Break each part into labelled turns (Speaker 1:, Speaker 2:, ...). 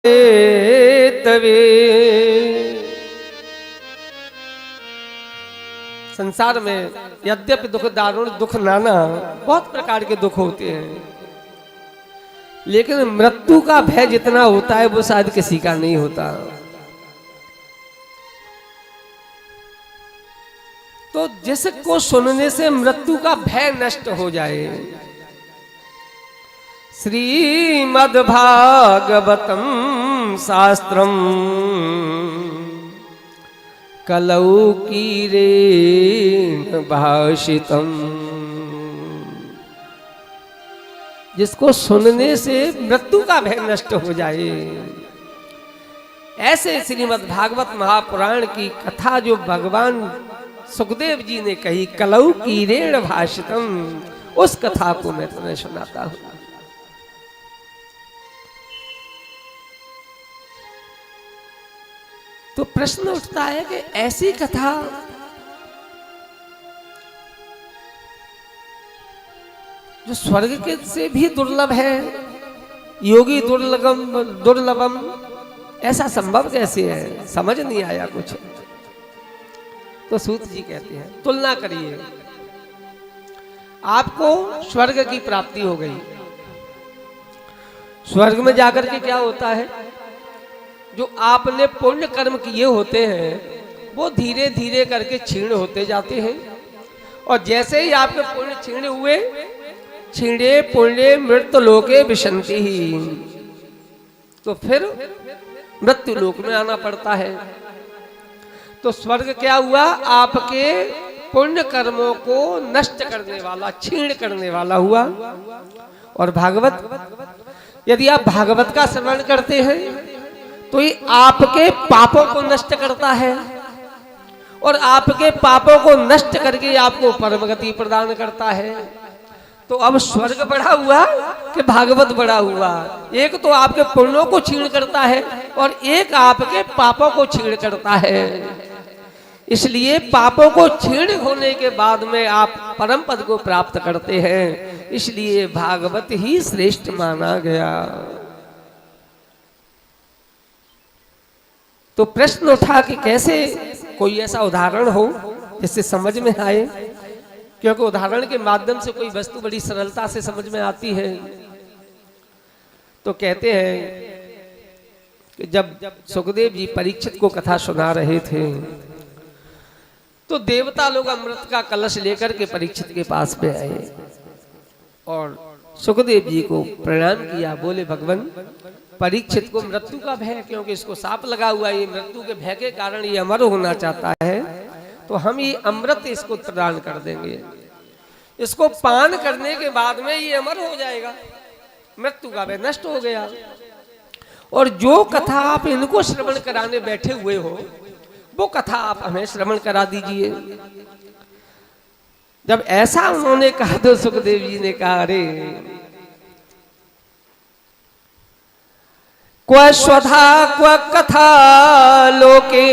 Speaker 1: तवे संसार में यद्यपि दुख दारुण दुख नाना बहुत प्रकार के दुख होते हैं, लेकिन मृत्यु का भय जितना होता है वो शायद किसी का नहीं होता। तो जिसको सुनने से मृत्यु का भय नष्ट हो जाए, श्रीमद्भागवतम शास्त्रम कलौ कीरेण भाषितम, जिसको सुनने से मृत्यु का भय नष्ट हो जाए, ऐसे श्रीमद् भागवत महापुराण की कथा जो भगवान सुखदेव जी ने कही, कलौ कीरेण भाषितम, उस कथा को मैं तुम्हें सुनाता हूं। तो प्रश्न उठता है कि ऐसी कथा जो स्वर्ग के से भी दुर्लभ है, योगी दुर्लभम, ऐसा संभव कैसे है? समझ नहीं आया कुछ। तो सूत जी कहते हैं तुलना करिए, आपको स्वर्ग की प्राप्ति हो गई। स्वर्ग में जाकर के क्या होता है, जो आपने पुण्य कर्म किए होते हैं वो धीरे धीरे करके क्षीण होते जाते हैं, और जैसे ही आपके पुण्य क्षीण हुए, क्षीणे पुण्य मृत्यु लोके विशंति ही, तो फिर मृत्यु लोक में आना पड़ता है। तो स्वर्ग क्या हुआ, आपके पुण्य कर्मों को नष्ट करने वाला, क्षीण करने वाला हुआ। और भागवत, यदि आप भागवत का श्रवण करते हैं तो ये आपके पापों को नष्ट करता है, और आपके पापों को नष्ट करके आपको परम गति प्रदान करता है। तो अब स्वर्ग बढ़ा हुआ कि भागवत बढ़ा हुआ? एक तो आपके पुण्यों को छीण करता है और एक आपके पापों को छीण करता है। इसलिए पापों को छीण होने के बाद में आप परम पद को प्राप्त करते हैं, इसलिए भागवत ही श्रेष्ठ माना गया। तो प्रश्न उठा कि कैसे कोई ऐसा उदाहरण हो जिससे समझ में आए, क्योंकि उदाहरण के माध्यम से कोई वस्तु बड़ी सरलता से समझ में आती है। तो कहते हैं कि जब सुखदेव जी परीक्षित को कथा सुना रहे थे तो देवता लोग अमृत का कलश लेकर के परीक्षित के पास में आए और सुखदेव जी को प्रणाम किया। बोले भगवान, परीक्षित को मृत्यु का भय, क्योंकि इसको सांप लगा हुआ है, ये मृत्यु के भय के कारण ये अमर होना चाहता है, तो हम ये अमृत इसको प्रदान कर देंगे। इसको पान करने के बाद में ये अमर हो जाएगा, मृत्यु का भय नष्ट हो गया। और जो कथा आप इनको श्रवण कराने बैठे हुए हो, वो कथा आप हमें श्रवण करा दीजिए। जब ऐसा उन्होंने कहा तो सुखदेव जी ने कहा, अरे क्व स्वधा क्व कथा लोके,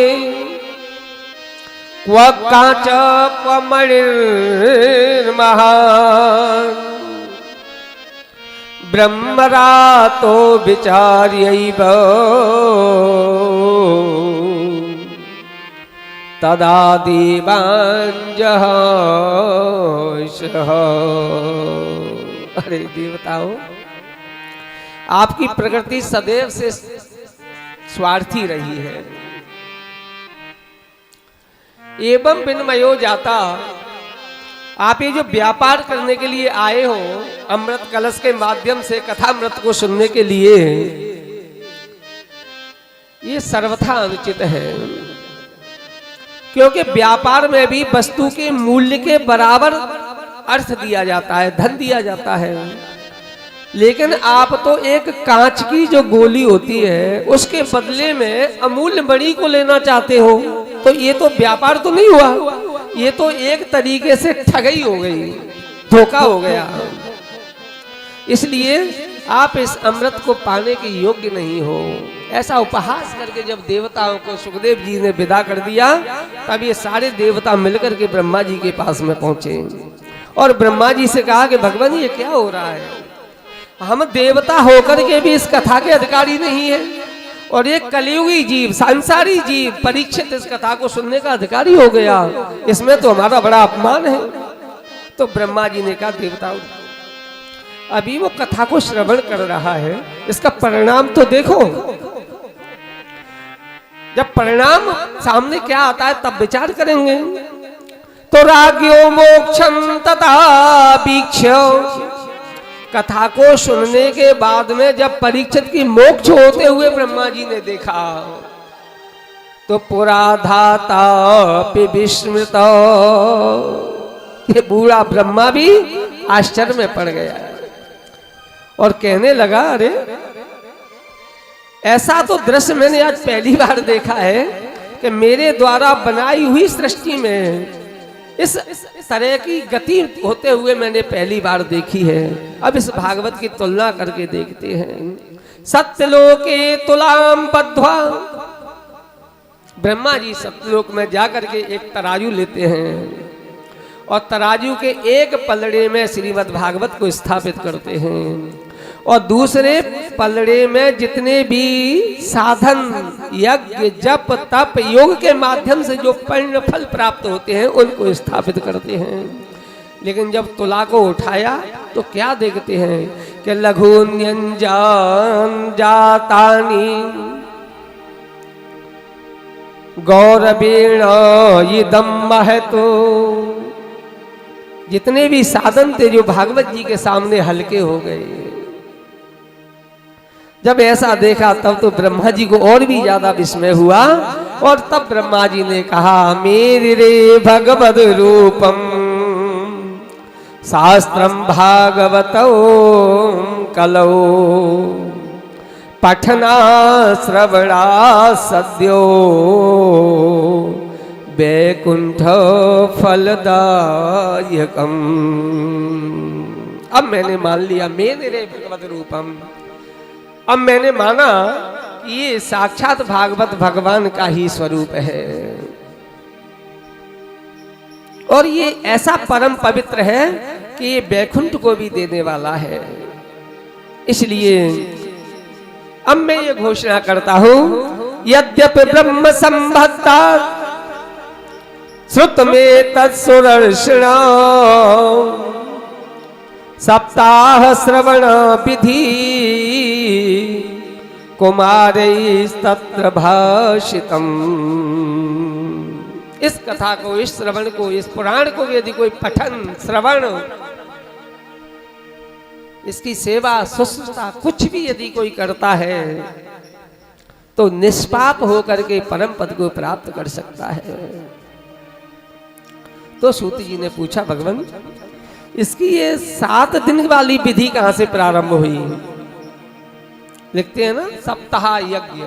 Speaker 1: क्व कांच क्व मणिर्महान्, ब्रह्मरातो विचार्यैव तदा देवांजः। अरे देवताओं, आपकी प्रकृति सदैव से स्वार्थी रही है। एवं विनिमयो जाता, आप ये जो व्यापार करने के लिए आए हो अमृत कलश के माध्यम से कथामृत को सुनने के लिए, ये सर्वथा अनुचित है। क्योंकि व्यापार में भी वस्तु के मूल्य के बराबर अर्थ दिया जाता है, धन दिया जाता है, लेकिन आप तो एक कांच की जो गोली होती है उसके बदले में अमूल्य मणि को लेना चाहते हो, तो ये तो व्यापार तो नहीं हुआ, ये तो एक तरीके से ठगी हो गई, धोखा हो गया। इसलिए आप इस अमृत को पाने के योग्य नहीं हो। ऐसा उपहास करके जब देवताओं को सुखदेव जी ने विदा कर दिया, तब ये सारे देवता मिलकर के ब्रह्मा जी के पास में पहुंचे और ब्रह्मा जी से कहा कि भगवान ये क्या हो रहा है, हम देवता होकर के भी इस कथा के अधिकारी नहीं है, और एक कलियुगी जीव, सांसारी जीव परीक्षित इस कथा को सुनने का अधिकारी हो गया, इसमें तो हमारा बड़ा अपमान है। तो ब्रह्मा जी ने कहा देवताओं, अभी वो कथा को श्रवण कर रहा है, इसका परिणाम तो देखो। जब परिणाम सामने क्या आता है तब विचार करेंगे। तो राज्यो मोक्षम तथा वीक्ष, कथा को सुनने के बाद में जब परीक्षित की मोक्ष होते हुए ब्रह्मा जी ने देखा तो पुराधाता विस्मृत, ये बूढ़ा ब्रह्मा भी आश्चर्य में पड़ गया और कहने लगा, अरे ऐसा तो दृश्य मैंने आज पहली बार देखा है कि मेरे द्वारा बनाई हुई सृष्टि में इस तरह की गति होते हुए मैंने पहली बार देखी है। अब इस भागवत की तुलना करके देखते हैं। सत्यलोके तुलाम बद्ध्वा, ब्रह्मा जी सत्यलोक में जाकर के एक तराजू लेते हैं और तराजू के एक पलड़े में श्रीमद् भागवत को स्थापित करते हैं और दूसरे पलड़े में जितने भी साधन, यज्ञ, जप, तप, योग के माध्यम से जो पुण्य फल प्राप्त होते हैं उनको स्थापित करते हैं। लेकिन जब तुला को उठाया तो क्या देखते हैं कि लघुन्यंजन जातानि गौरवेण इदं महतो, जितने भी साधन थे जो भागवत जी के सामने हल्के हो गए। जब ऐसा देखा तब तो ब्रह्मा जी को और भी ज्यादा विस्मय हुआ और तब ब्रह्मा जी ने कहा, मेरे रे भगवद रूपम शास्त्रम भागवतो कलौ पठना श्रवणा सद्यो वैकुंठ फलदायकम। अब मैंने मान लिया मेरे रे भगवद रूपम, अब मैंने माना कि ये साक्षात भागवत भगवान का ही स्वरूप है और ये ऐसा परम पवित्र है कि ये वैकुंठ को भी देने वाला है। इसलिए अब मैं ये घोषणा करता हूं, यद्यपि ब्रह्म संभक्ता श्रुत में तत्सुरर्षण सप्ताह श्रवण विधि कुमारैस्तत्र भाषितम्। इस कथा को, इस श्रवण को, इस पुराण को यदि कोई पठन, श्रवण, इसकी सेवा, शुश्रूषा कुछ भी यदि कोई करता है तो निष्पाप होकर के परम पद को प्राप्त कर सकता है। तो सूत जी ने पूछा, भगवान इसकी ये 7 दिन वाली विधि कहां से प्रारंभ हुई? लिखते हैं ना सप्ताह यज्ञ।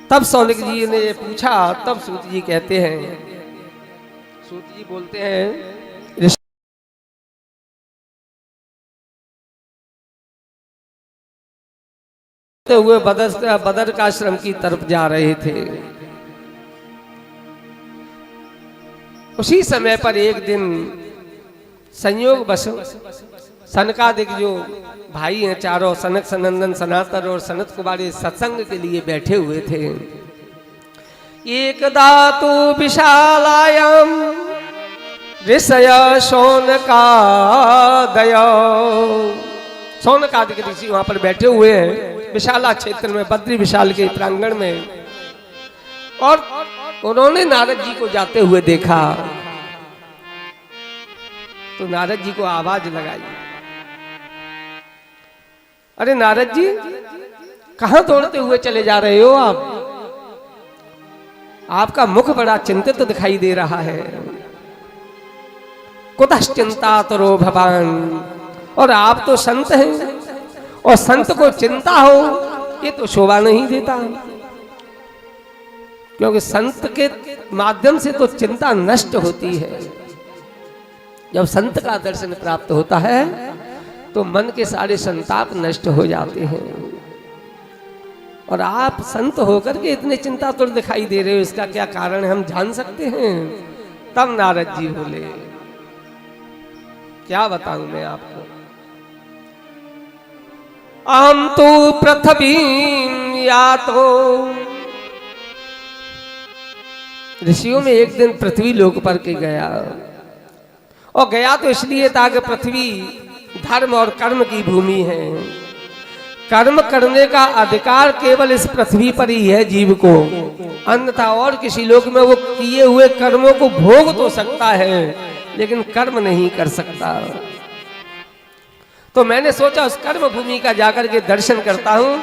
Speaker 1: तब सौनक जी ने पूछा, तब सूत जी कहते हैं, सूत जी बोलते हैं, हुए बदर का आश्रम की तरफ जा रहे थे। उसी समय पर एक दिन संयोग बस सनकादिक जो भाई हैं चारों, सनक, सनंदन, सनातन और सनत कुमार, सत्संग के लिए बैठे हुए थे। एकदा तो विशालायाम ऋषय शौनकादय, शौनकादिक ऋषि वहां पर बैठे हुए हैं विशाला क्षेत्र में, बद्री विशाल के प्रांगण में, और उन्होंने नारद जी को जाते हुए देखा तो नारद जी को आवाज लगाई, अरे नारद जी कहां दौड़ते हुए चले जा रहे हो आप? आपका मुख बड़ा चिंतित दिखाई दे रहा है। कुतश्चिंतातरो भवान, और आप तो संत हैं और संत को चिंता हो ये तो शोभा नहीं देता, क्योंकि संत के माध्यम से तो चिंता नष्ट होती है। जब संत का दर्शन प्राप्त होता है तो मन के सारे संताप नष्ट हो जाते हैं। और आप संत होकर के इतने चिंतातुर दिखाई दे रहे हो, इसका क्या कारण है, हम जान सकते हैं? तब नारद जी बोले, क्या बताऊं मैं आपको, अहम तो पृथ्वी या तो। ऋषियों में एक दिन पृथ्वी लोक पर के गया, और गया तो इसलिए था कि पृथ्वी धर्म और कर्म की भूमि है। कर्म करने का अधिकार केवल इस पृथ्वी पर ही है जीव को, अन्यथा और किसी लोक में वो किए हुए कर्मों को भोग तो सकता है लेकिन कर्म नहीं कर सकता। तो मैंने सोचा उस कर्म भूमि का जाकर के दर्शन करता हूं,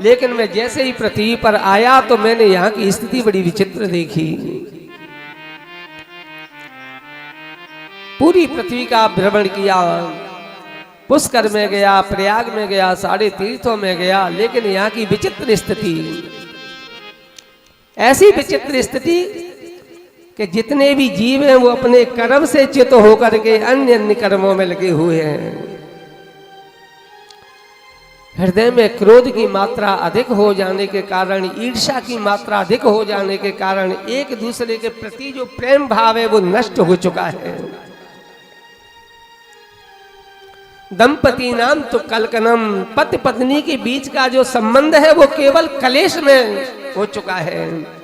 Speaker 1: लेकिन मैं जैसे ही पृथ्वी पर आया तो मैंने यहाँ की स्थिति बड़ी विचित्र देखी। पूरी पृथ्वी का भ्रमण किया, पुष्कर में गया, प्रयाग में गया, सारे तीर्थों में गया, लेकिन यहाँ की विचित्र स्थिति, ऐसी विचित्र स्थिति कि जितने भी जीव हैं वो अपने कर्म से च्युत होकर के अन्य अन्य कर्मों में लगे हुए हैं। हृदय में क्रोध की मात्रा अधिक हो जाने के कारण, ईर्ष्या की मात्रा अधिक हो जाने के कारण एक दूसरे के प्रति जो प्रेम भाव है वो नष्ट हो चुका है। दंपति नाम तो कलकनम, पति पत्नी के बीच का जो संबंध है वो केवल कलेश में हो चुका है।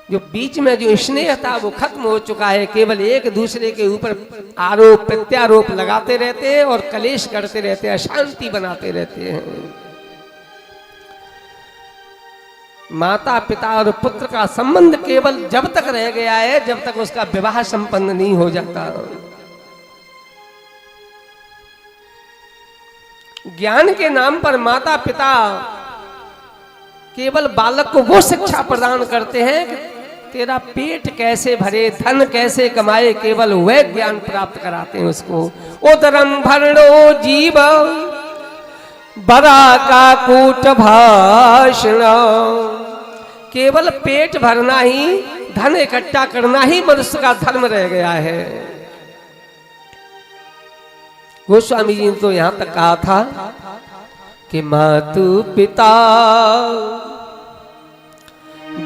Speaker 1: जो बीच में जो स्नेह था वो खत्म हो चुका है, केवल एक दूसरे के ऊपर आरोप प्रत्यारोप लगाते रहते हैं और कलेश करते रहते हैं, अशांति बनाते रहते हैं। माता पिता और पुत्र का संबंध केवल जब तक रह गया है जब तक उसका विवाह संपन्न नहीं हो जाता। ज्ञान के नाम पर माता पिता केवल बालक को वो शिक्षा प्रदान करते हैं कि तेरा पेट कैसे भरे, धन कैसे कमाए, केवल वह ज्ञान प्राप्त कराते हैं उसको। उदरम भरणो जीव बरा का कूट भाषण, केवल पेट भरना ही, धन इकट्ठा करना ही मनुष्य का धर्म रह गया है। गोस्वामी जी ने तो यहां तक कहा था कि मातु पिता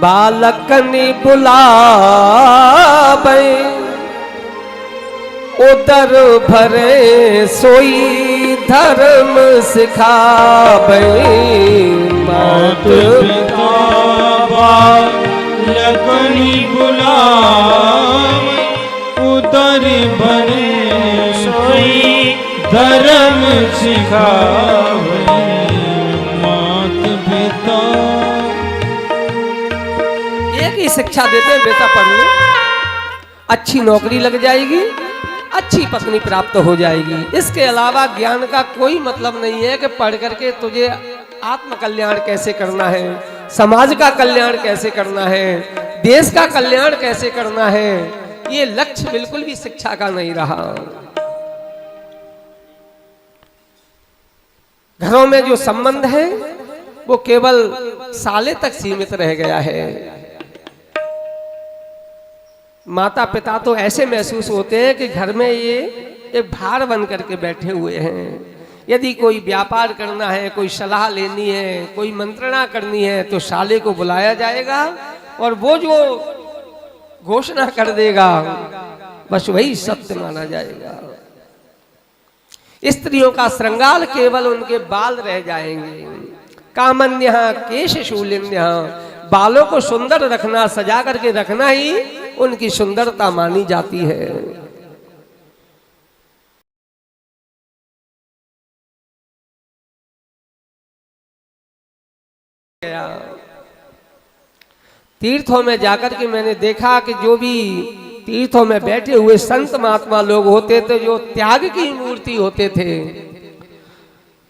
Speaker 1: बालकनि बुलावे, उदर भरे सोई धर्म सिखावे। मातु पिता
Speaker 2: बालकनि बुलावे, उदर भरे सोई धर्म सिखावे। मात पिता
Speaker 1: एक ही शिक्षा देते हैं, बेटा पढ़ ले, अच्छी नौकरी लग जाएगी, अच्छी पत्नी प्राप्त हो जाएगी। इसके अलावा ज्ञान का कोई मतलब नहीं है कि पढ़ करके तुझे आत्म कल्याण कैसे करना है, समाज का कल्याण कैसे करना है, देश का कल्याण कैसे करना है। ये लक्ष्य बिल्कुल भी शिक्षा का नहीं रहा। घरों में जो संबंध है वो केवल साले तक सीमित रह गया है। माता पिता तो ऐसे महसूस होते हैं कि घर में ये एक भार बन करके बैठे हुए हैं। यदि कोई व्यापार करना है, कोई सलाह लेनी है, कोई मंत्रणा करनी है तो साले को बुलाया जाएगा और वो जो घोषणा कर देगा बस वही सत्य माना जाएगा। स्त्रियों का श्रृंगार केवल उनके बाल रह जाएंगे। कामन्यः केशशूलिन्यः, बालों को सुंदर रखना, सजा करके रखना ही उनकी सुंदरता मानी जाती है। तीर्थों में जाकर के मैंने देखा कि जो भी तीर्थों में बैठे हुए संत महात्मा लोग होते थे, जो त्याग की मूर्ति होते थे,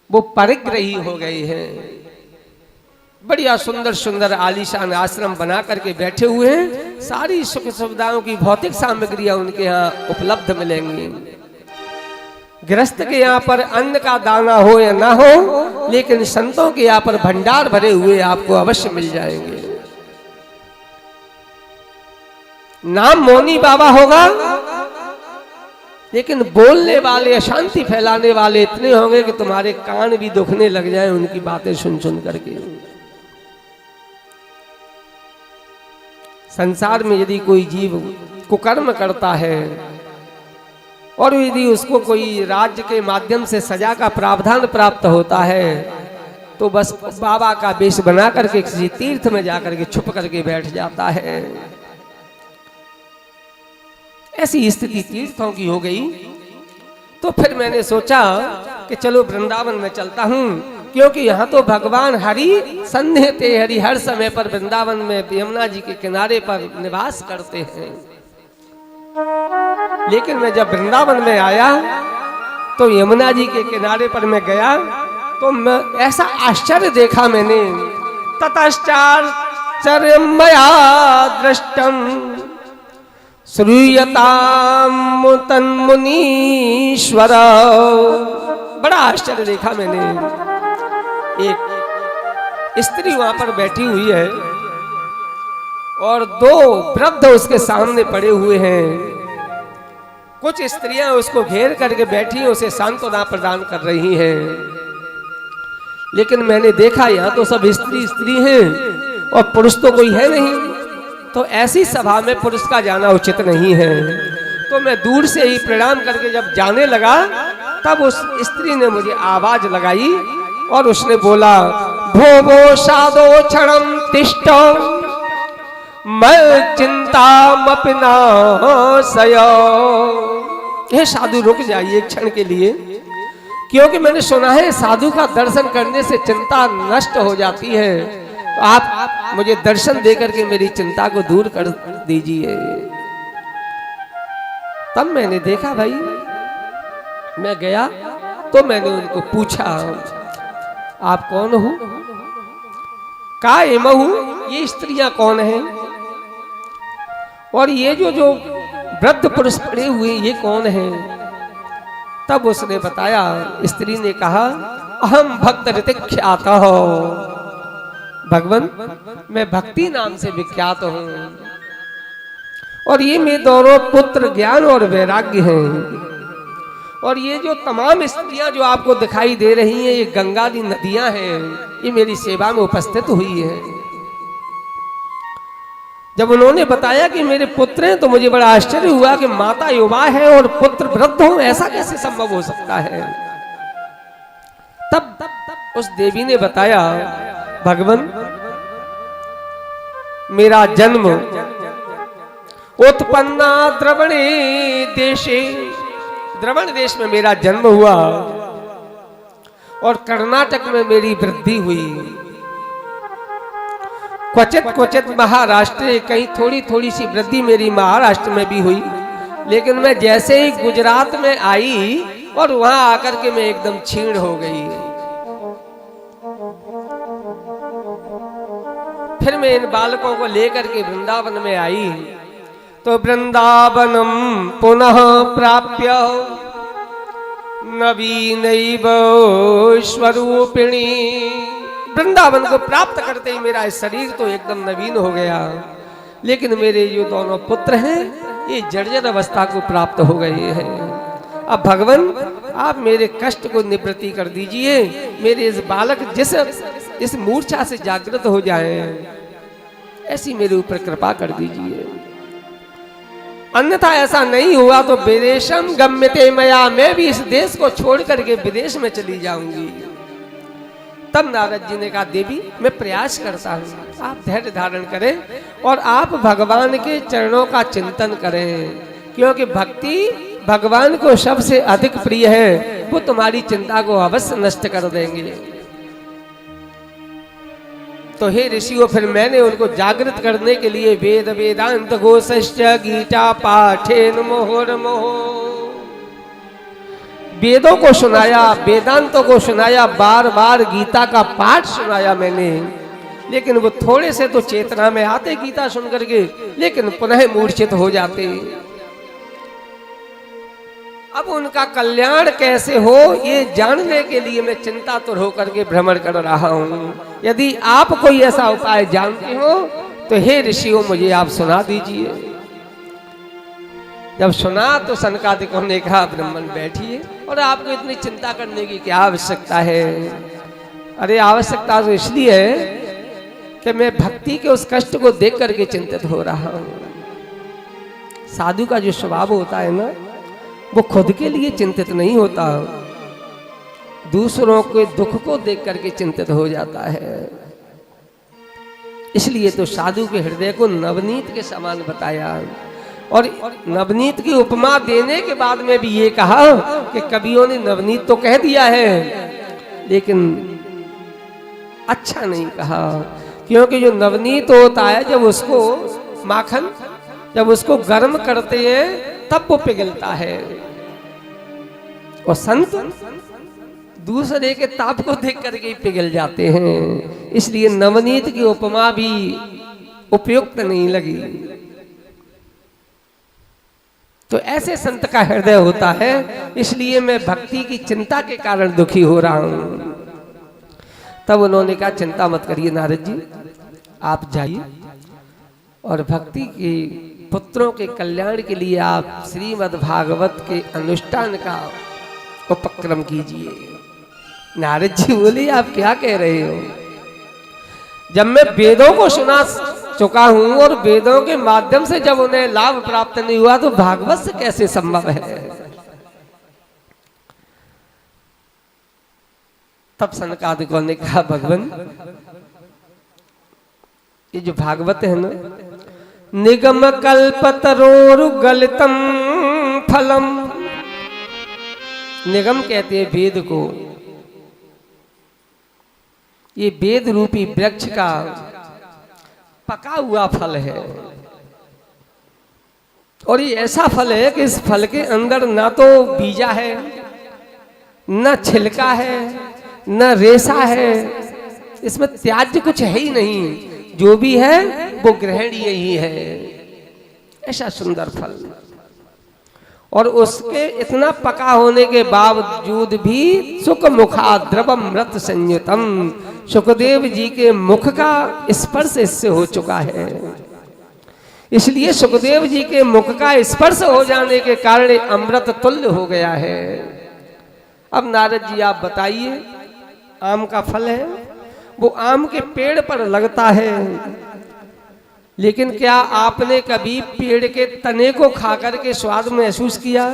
Speaker 1: वो परिग्रही हो गए हैं। बढ़िया सुंदर सुंदर आलीशान आश्रम बना करके बैठे हुए हैं। सारी सुख सुविधाओं की भौतिक सामग्रियां उनके यहाँ उपलब्ध मिलेंगी। गृहस्थ के यहाँ पर अन्न का दाना हो या ना हो, लेकिन संतों के यहाँ पर भंडार भरे हुए आपको अवश्य मिल जाएंगे। नाम मौनी बाबा होगा, लेकिन बोलने वाले, अशांति फैलाने वाले इतने होंगे कि तुम्हारे कान भी दुखने लग जाएं उनकी बातें सुन सुन करके। संसार में यदि कोई जीव कुकर्म करता है और यदि उसको कोई राज्य के माध्यम से सजा का प्रावधान प्राप्त होता है तो बस बाबा का वेश बना करके किसी तीर्थ में जाकर के छुप करके बैठ जाता है। ऐसी स्थिति तीर्थों की हो गई। तो फिर मैंने सोचा कि चलो वृंदावन में चलता हूँ, क्योंकि यहाँ तो भगवान हरि संध्य ते हरि हर समय पर वृंदावन में यमुना जी के किनारे पर निवास करते हैं। लेकिन मैं जब वृंदावन में आया तो यमुना जी के किनारे पर मैं गया तो मैं ऐसा आश्चर्य देखा मैंने, ततश्चाश्चर्यमया दृष्टम श्रूयताम तन्मुनीश्वर। बड़ा आश्चर्य देखा मैंने, एक स्त्री वहां पर बैठी हुई है और दो वृद्ध उसके सामने पड़े हुए हैं। कुछ स्त्रियां उसको घेर करके बैठी हैं, उसे सांत्वना प्रदान कर रही हैं। लेकिन मैंने देखा यहाँ तो सब स्त्री हैं और पुरुष तो कोई है नहीं, तो ऐसी सभा में पुरुष का जाना उचित नहीं है। तो मैं दूर से ही प्रणाम करके जब जाने लगा तब उस स्त्री ने मुझे आवाज लगाई और उसने बोला, भो भो साधो क्षणम तिष्ठ मैं चिंता मपना सयो। हे साधु रुक जाइए एक क्षण के लिए, क्योंकि मैंने सुना है साधु का दर्शन करने से चिंता नष्ट हो जाती है। तो आप मुझे दर्शन देकर के मेरी चिंता को दूर कर दीजिए। तब मैंने देखा भाई, मैं गया तो मैंने उनको पूछा, आप कौन हो, का एमहू, ये स्त्रियां कौन हैं, और ये जो वृद्ध पुरुष पड़े हुए ये कौन हैं। तब उसने बताया, स्त्री ने कहा, अहम भक्त ऋतिख्यात हो, भगवान मैं भक्ति नाम से विख्यात हूं, और ये मेरे दोनों पुत्र ज्ञान और वैराग्य हैं। और ये जो तमाम स्त्रियां जो आपको दिखाई दे रही हैं ये गंगा दी नदियां हैं, ये मेरी सेवा में उपस्थित हुई है। जब उन्होंने बताया कि मेरे पुत्र हैं तो मुझे बड़ा आश्चर्य हुआ कि माता युवा है और पुत्र वृद्ध हो, ऐसा कैसे संभव हो सकता है। तब उस देवी ने बताया, भगवान मेरा जन्म उत्पन्ना द्रवणे देशे, द्रवण देश में मेरा जन्म हुआ और कर्नाटक में मेरी वृद्धि हुई। क्वचित क्वचित महाराष्ट्र, कहीं थोड़ी थोड़ी सी वृद्धि मेरी महाराष्ट्र में भी हुई। लेकिन मैं जैसे ही गुजरात में आई और वहां आकर के मैं एकदम क्षीण हो गई। फिर मैं इन बालकों को लेकर के वृंदावन में आई तो वृंदावनम पुनः प्राप्य नवीनैव स्वरूपिणी। वृंदावन को प्राप्त करते ही मेरा शरीर तो एकदम नवीन हो गया, लेकिन मेरे जो दोनों पुत्र हैं ये जर्जर अवस्था को प्राप्त हो गए हैं। अब भगवान आप मेरे कष्ट को निवृत्ति कर दीजिए, मेरे इस बालक इस मूर्छा से जागृत हो जाए, ऐसी मेरे ऊपर कृपा कर दीजिए। अन्यथा ऐसा नहीं हुआ तो विदेशम गम्यते मया, मैं भी इस देश को छोड़ करके विदेश में चली जाऊंगी। तब नारद जी ने कहा, देवी मैं प्रयास करता हूँ, आप धैर्य धारण करें और आप भगवान के चरणों का चिंतन करें, क्योंकि भक्ति भगवान को सबसे अधिक प्रिय है, वो तुम्हारी चिंता को अवश्य नष्ट कर देंगे। तो हे ऋषियों, फिर मैंने उनको जागृत करने के लिए वेद वेदांत घोषश्च गीता पाठेन मुहुर्मुहु, वेदों को सुनाया, वेदांतों को सुनाया, बार बार गीता का पाठ सुनाया मैंने। लेकिन वो थोड़े से तो चेतना में आते गीता सुन करके, लेकिन पुनः मूर्छित हो जाते। अब उनका कल्याण कैसे हो ये जानने के लिए मैं चिंतातुर होकर के भ्रमण कर रहा हूं। यदि आप कोई ऐसा उपाय जानते हो तो हे ऋषियों मुझे आप सुना दीजिए। जब सुना तो सनकादिकों ने कहा, ब्राह्मण बैठिए और आपको इतनी चिंता करने की क्या आवश्यकता है। अरे आवश्यकता तो इसलिए है कि मैं भक्ति के उस कष्ट को देख करके चिंतित हो रहा हूं। साधु का जो स्वभाव होता है ना, वो खुद के लिए चिंतित नहीं होता, दूसरों के दुख को देख करके चिंतित हो जाता है। इसलिए तो साधु के हृदय को नवनीत के समान बताया, और नवनीत की उपमा देने के बाद में भी ये कहा कि कवियों ने नवनीत तो कह दिया है लेकिन अच्छा नहीं कहा, क्योंकि जो नवनीत होता है जब उसको माखन जब उसको गर्म करते हैं तब वो पिघलता है, और संत दूसरे के ताप को देख करके पिघल जाते हैं। इसलिए नवनीत की उपमा भी उपयुक्त नहीं लगी। तो ऐसे संत का हृदय होता है, इसलिए मैं भक्ति की चिंता के कारण दुखी हो रहा हूं। तब उन्होंने कहा चिंता मत करिए नारद जी, आप जाइए और भक्ति के पुत्रों के कल्याण के लिए आप श्रीमद् भागवत के अनुष्ठान का उपक्रम कीजिए। नारद जी बोले आप क्या कह रहे हो, जब मैं वेदों को सुना चुका हूं और वेदों के माध्यम से जब उन्हें लाभ प्राप्त नहीं हुआ तो भागवत से कैसे संभव है। तब सनकादिकों ने कहा भगवान ये जो भागवत है ना, निगम कल्पतरोरु गलितम फलम, निगम कहते हैं वेद को, ये वेद रूपी वृक्ष का पका हुआ फल है, और ये ऐसा फल है कि इस फल के अंदर ना तो बीजा है, न छिलका है, न रेशा है, इसमें त्याज्य कुछ है ही नहीं, जो भी है वो ग्रहणीय ही है। ऐसा सुंदर फल, और उसके इतना पका होने के बावजूद भी सुख मुखा द्रवमृत संयुतम, सुखदेव जी के मुख का स्पर्श इससे हो चुका है। इसलिए सुखदेव जी के मुख का स्पर्श हो जाने के कारण अमृत तुल्य हो गया है। अब नारद जी आप बताइए, आम का फल है, वो आम के पेड़ पर लगता है, लेकिन क्या आपने कभी पेड़ के तने को खाकर के स्वाद महसूस किया,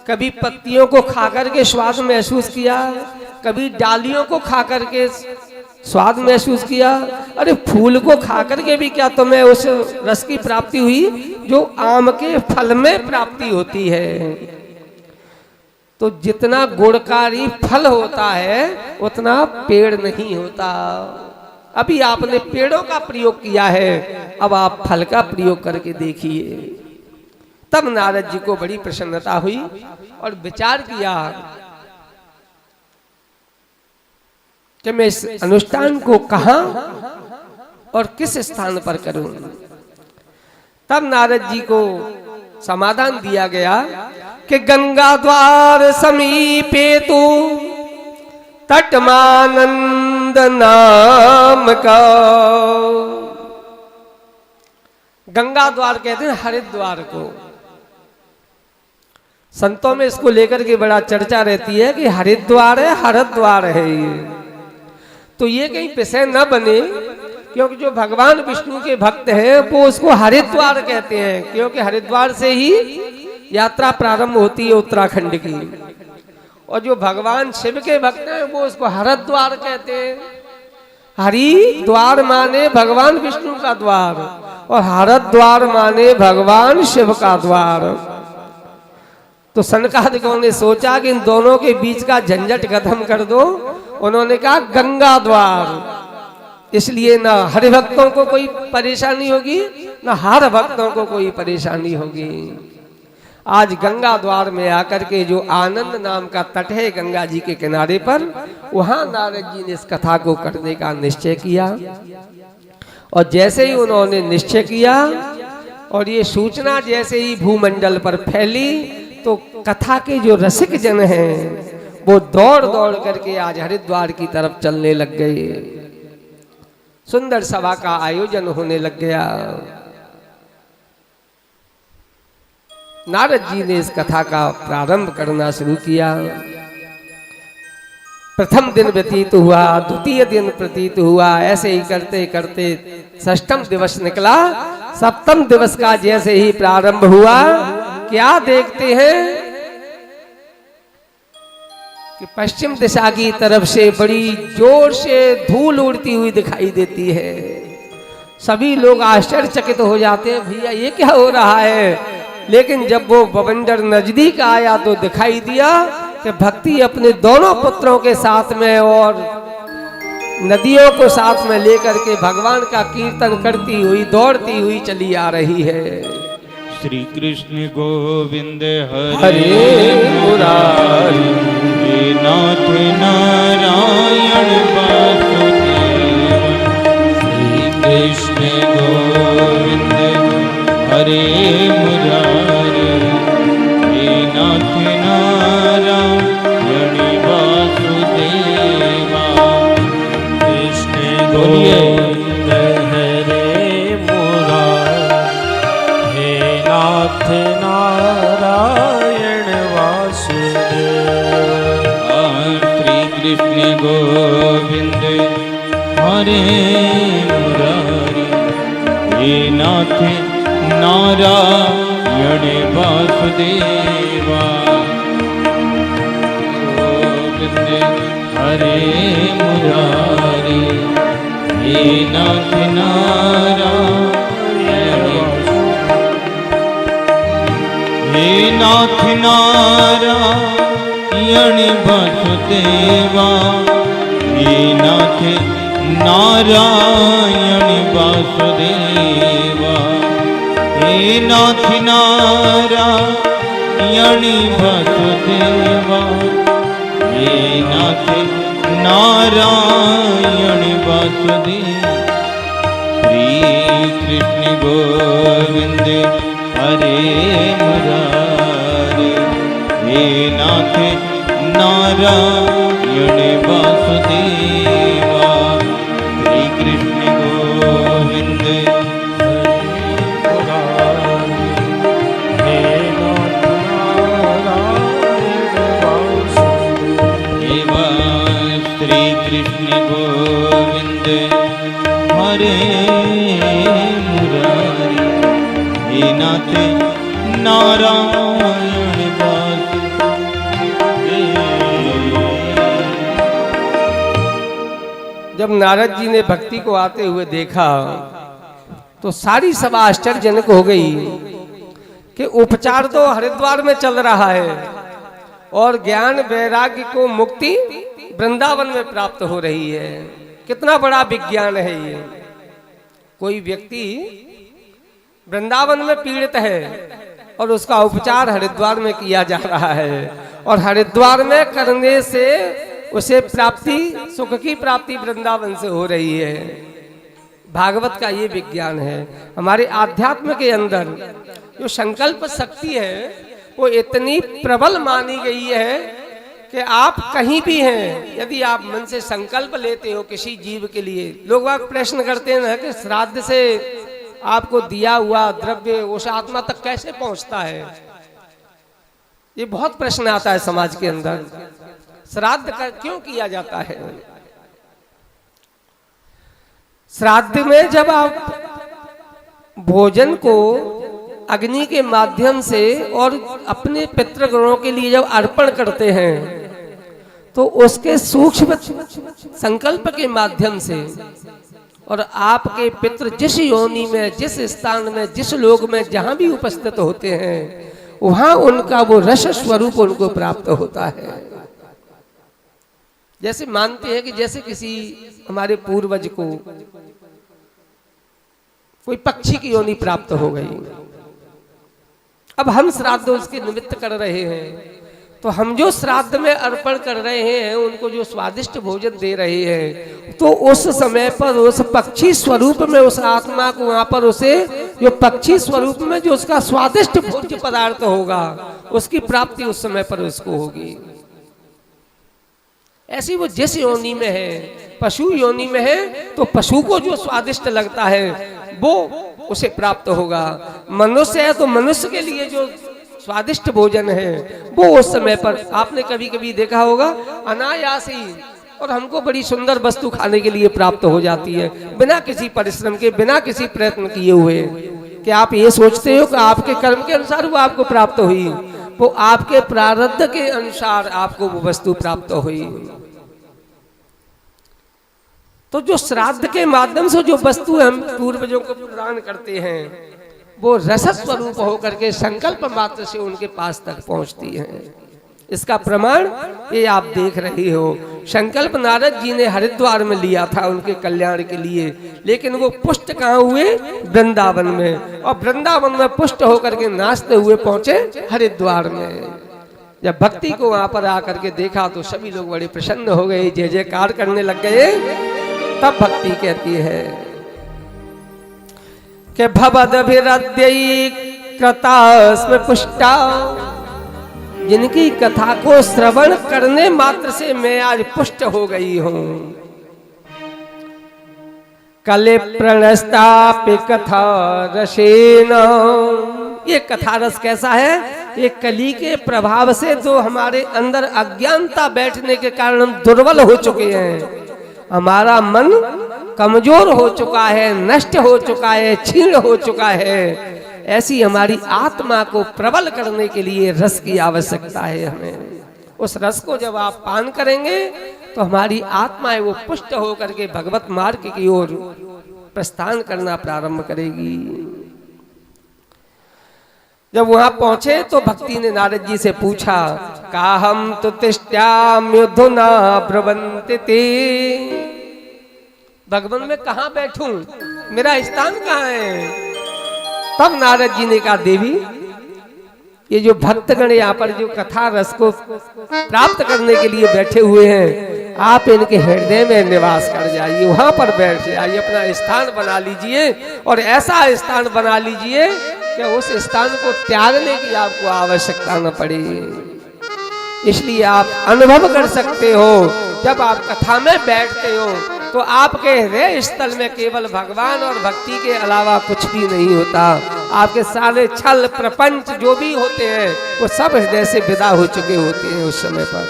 Speaker 1: कभी पत्तियों को खाकर के स्वाद महसूस किया, कभी डालियों को खाकर के स्वाद महसूस किया? अरे फूल को खाकर के भी क्या तुम्हें उस रस की प्राप्ति हुई जो आम के फल में प्राप्ति होती है? तो जितना गुणकारी फल होता है उतना पेड़ नहीं होता। अभी आपने पेड़ों का प्रयोग किया है, अब आप फल का प्रयोग करके देखिए। तब नारद जी को बड़ी प्रसन्नता हुई और विचार किया कि मैं इस अनुष्ठान को कहां और किस स्थान पर करूं। तब नारद जी को समाधान दिया गया कि गंगा द्वार समीपे तू तटमानंद नाम का, गंगा द्वार कहते हैं हरिद्वार को। संतों में इसको लेकर के बड़ा चर्चा रहती है कि हरिद्वार है हरिद्वार है ये, तो ये कहीं विषय न बने, क्योंकि जो भगवान विष्णु के भक्त हैं वो उसको हरिद्वार कहते हैं, क्योंकि हरिद्वार से ही यात्रा प्रारंभ होती है उत्तराखंड की। और जो भगवान शिव के भक्त हैं वो उसको हरिद्वार कहते हैं। हरिद्वार माने भगवान विष्णु का द्वार और हरिद्वार माने भगवान शिव का द्वार। तो सनकादिकों ने सोचा कि इन दोनों के बीच का झंझट खत्म कर दो। उन्होंने कहा गंगा द्वार, इसलिए ना हरिभक्तों को कोई परेशानी होगी ना हर भक्तों को कोई परेशानी होगी। आज गंगा द्वार में आकर के जो आनंद नाम का तट है गंगा जी के किनारे पर, वहां नारद जी ने इस कथा को करने का निश्चय किया। और जैसे ही उन्होंने निश्चय किया और ये सूचना जैसे ही भूमंडल पर फैली, तो कथा के जो रसिक जन हैं वो दौड़ दौड़ करके आज हरिद्वार की तरफ चलने लग गए। सुंदर सभा का आयोजन होने लग गया। नारद जी ने इस कथा का प्रारंभ करना शुरू किया। प्रथम दिन व्यतीत हुआ, द्वितीय दिन प्रतीत हुआ, ऐसे ही करते करते षष्ठम दिवस निकला। सप्तम दिवस का जैसे ही प्रारंभ हुआ, क्या देखते हैं कि पश्चिम दिशा की तरफ से बड़ी जोर से धूल उड़ती हुई दिखाई देती है। सभी लोग आश्चर्यचकित हो जाते हैं, भैया ये क्या हो रहा है। लेकिन जब वो बवंडर नजदीक आया तो दिखाई दिया कि भक्ति अपने दोनों पुत्रों के साथ में और नदियों को साथ में लेकर के भगवान का कीर्तन करती हुई दौड़ती हुई चली आ रही है।
Speaker 2: श्री कृष्ण गोविंद
Speaker 1: हरे मुरारी,
Speaker 2: हे नाथ नारायण वासुदेव। श्री कृष्ण गोविंद हरे मुरारी, हे नाथ नारायण वासुदेवा। कृष्ण गोविंद
Speaker 3: हरे मुरारी, हे नाथ नारायण वासुदेव।
Speaker 2: श्री कृष्ण गोविंद हरे मुरारी, हे नाथ नारायण वासुदेवा। गोविंद हरे मुरारी, हे नाथ नारायण, हे नाथ नारायण वासुदेवा। हे नाथ नारायण वासुदेवा। हे नाथ नारायण वासुदेवा। हे नाथ नारायण वासुदेवा। श्री कृष्ण गोविंद हरे मुरारी, हे नाथ नारायण वासुदेवा। श्री कृष्ण गोविंद कृष्ण गोविंद हरे मुरारी, हे नाथ नारायण
Speaker 1: जब नारद जी ने भक्ति को आते हुए देखा तो सारी सभा आश्चर्यजनक हो गई कि उपचार तो हरिद्वार में चल रहा है और ज्ञान वैराग्य को मुक्ति वृंदावन में प्राप्त हो रही है। कितना बड़ा विज्ञान है ये। कोई व्यक्ति वृंदावन में पीड़ित है और उसका उपचार हरिद्वार में किया जा रहा है और हरिद्वार में करने से उसे प्राप्ति, सुख की प्राप्ति वृंदावन से हो रही है। भागवत का ये विज्ञान है। हमारे आध्यात्म के अंदर जो संकल्प शक्ति है वो इतनी प्रबल मानी गई है कि आप कहीं भी हैं, यदि आप मन से संकल्प लेते हो किसी जीव के लिए। लोग आप प्रश्न करते हैं ना कि श्राद्ध से आपको दिया हुआ द्रव्य उस आत्मा तक कैसे पहुंचता है। ये बहुत प्रश्न आता है समाज के अंदर। श्राद्ध क्यों किया जाता है? श्राद्ध में जब आप भोजन को अग्नि के माध्यम से और अपने पितृगणों के लिए जब अर्पण करते हैं तो उसके सूक्ष्म संकल्प के माध्यम से और आपके पितृ जिस योनि में, जिस स्थान में, जिस लोक में जहां भी उपस्थित होते हैं वहां उनका वो रस स्वरूप उनको प्राप्त होता है। जैसे मानते हैं कि जैसे किसी हमारे पूर्वज को कोई पक्षी की योनि प्राप्त हो गई, अब हम श्राद्ध उसके निमित्त कर रहे हैं तो हम जो श्राद्ध में अर्पण कर रहे हैं उनको जो स्वादिष्ट भोजन दे रहे हैं तो उस समय पर उस पक्षी स्वरूप में उस आत्मा को वहां पर उसे जो पक्षी स्वरूप में जो उसका स्वादिष्ट भोज्य पदार्थ होगा उसकी प्राप्ति उस समय पर उसको होगी। ऐसी वो जिस योनि में है, पशु योनि में है तो पशु को जो स्वादिष्ट लगता है वो उसे प्राप्त होगा। मनुष्य है तो मनुष्य के लिए जो स्वादिष्ट भोजन है वो उस समय पर, आपने कभी कभी देखा होगा, अनायास ही और हमको बड़ी सुंदर वस्तु खाने के लिए प्राप्त हो जाती है बिना किसी परिश्रम के, बिना किसी प्रयत्न किए हुए। कि आप ये सोचते हो कि आपके कर्म के अनुसार वो आपको प्राप्त हुई, वो आपके प्रारब्ध के अनुसार आपको वो वस्तु प्राप्त हुई। तो जो श्राद्ध के माध्यम से जो वस्तु हम पूर्वजों को प्रदान करते हैं वो रस स्वरूप होकर के संकल्प मात्र से उनके पास तक पहुंचती हैं। इसका प्रमाण ये आप देख रहे हो। संकल्प नारद जी ने हरिद्वार में लिया था उनके कल्याण के लिए, लेकिन वो पुष्ट कहाँ हुए? वृंदावन में। और वृंदावन में पुष्ट होकर के नाचते हुए पहुंचे हरिद्वार में। जब भक्ति को वहां पर आकर के देखा तो सभी लोग बड़े प्रसन्न हो गए, जय जयकार करने लग गए। तब भक्ति कहती है कि भवदभिरद्यई कृतास्म पुष्टा, जिनकी कथा को श्रवण करने मात्र से मैं आज पुष्ट हो गई हूं। कले प्रणस्तापि कथा रसेन, ये कथा रस कैसा है? ये कली के प्रभाव से जो हमारे अंदर अज्ञानता बैठने के कारण हम दुर्बल हो चुके हैं, हमारा मन कमजोर हो चुका है, नष्ट हो चुका है, क्षीण हो चुका है, ऐसी हमारी आत्मा को प्रबल करने के लिए रस की आवश्यकता है हमें। उस रस को जब आप पान करेंगे तो हमारी आत्मा है वो पुष्ट होकर के भगवत मार्ग की ओर प्रस्थान करना प्रारंभ करेगी। जब वहां पहुंचे तो भक्ति ने नारद जी से पूछा, काहम तो तिष्ठ्याम्युधुना ब्रवन्ति ते, भगवान मैं कहाँ बैठूं, मेरा स्थान कहाँ है? तब नारद जी ने कहा, देवी ये जो भक्तगण यहाँ पर जो कथा रस को प्राप्त करने के लिए बैठे हुए हैं, आप इनके हृदय में निवास कर जाइए, वहां पर बैठ जाइए, अपना स्थान बना लीजिए और ऐसा स्थान बना लीजिए कि उस स्थान को त्यागने की आपको आवश्यकता न पड़े। इसलिए आप अनुभव कर सकते हो, जब आप कथा में बैठते हो तो आपके हृदय स्थल में केवल भगवान और भक्ति के अलावा कुछ भी नहीं होता। आपके सारे छल प्रपंच जो भी होते हैं वो सब हृदय से विदा हो चुके होते हैं उस समय पर।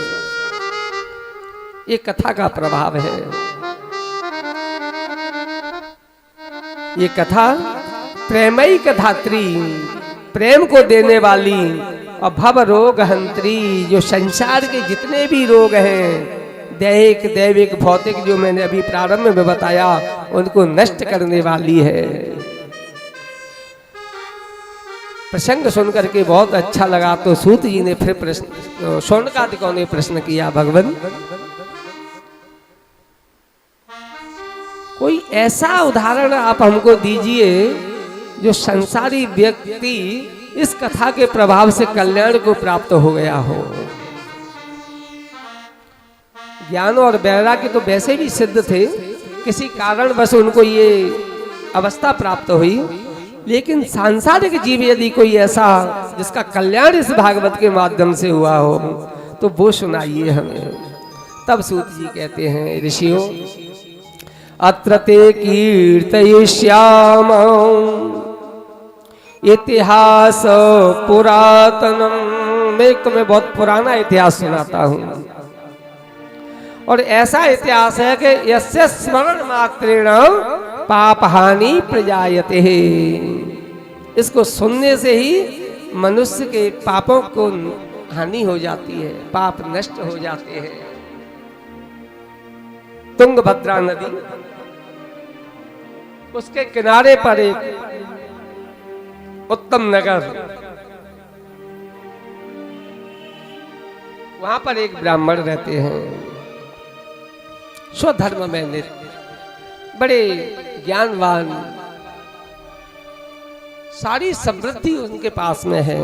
Speaker 1: ये कथा का प्रभाव है। ये कथा प्रेमई कथात्री, प्रेम को देने वाली, और भव रोग हंत्री, जो संसार के जितने भी रोग हैं, दैहिक दैविक भौतिक, जो मैंने अभी प्रारंभ में बताया, उनको नष्ट करने वाली है। प्रसंग सुनकर के बहुत अच्छा लगा। तो सूत जी ने फिर प्रश्न, शौनकादिकों ने प्रश्न किया, भगवान कोई ऐसा उदाहरण आप हमको दीजिए जो संसारी व्यक्ति इस कथा के प्रभाव से कल्याण को प्राप्त हो गया हो। ज्ञान और वैराग्य तो वैसे भी सिद्ध थे, किसी कारण बस उनको ये अवस्था प्राप्त हुई, लेकिन सांसारिक जीव यदि कोई ऐसा जिसका कल्याण इस भागवत के माध्यम से हुआ हो तो वो सुनाइए हमें। तब सूत जी कहते हैं, ऋषियों अत्र ते कीर्तयिष्याम इतिहास पुरातनम, मैं तुम्हें बहुत पुराना इतिहास सुनाता हूँ, और ऐसा इतिहास है कि यस्य स्मरण मात्रेण पाप हानि प्रजायते है। इसको सुनने से ही मनुष्य के पापों को हानि हो जाती है, पाप नष्ट हो जाते हैं। तुंगभद्रा नदी, उसके किनारे पर एक उत्तम नगर, वहां पर एक ब्राह्मण रहते हैं, स्वधर्म में नित, बड़े ज्ञानवान, सारी समृद्धि उनके पास में है।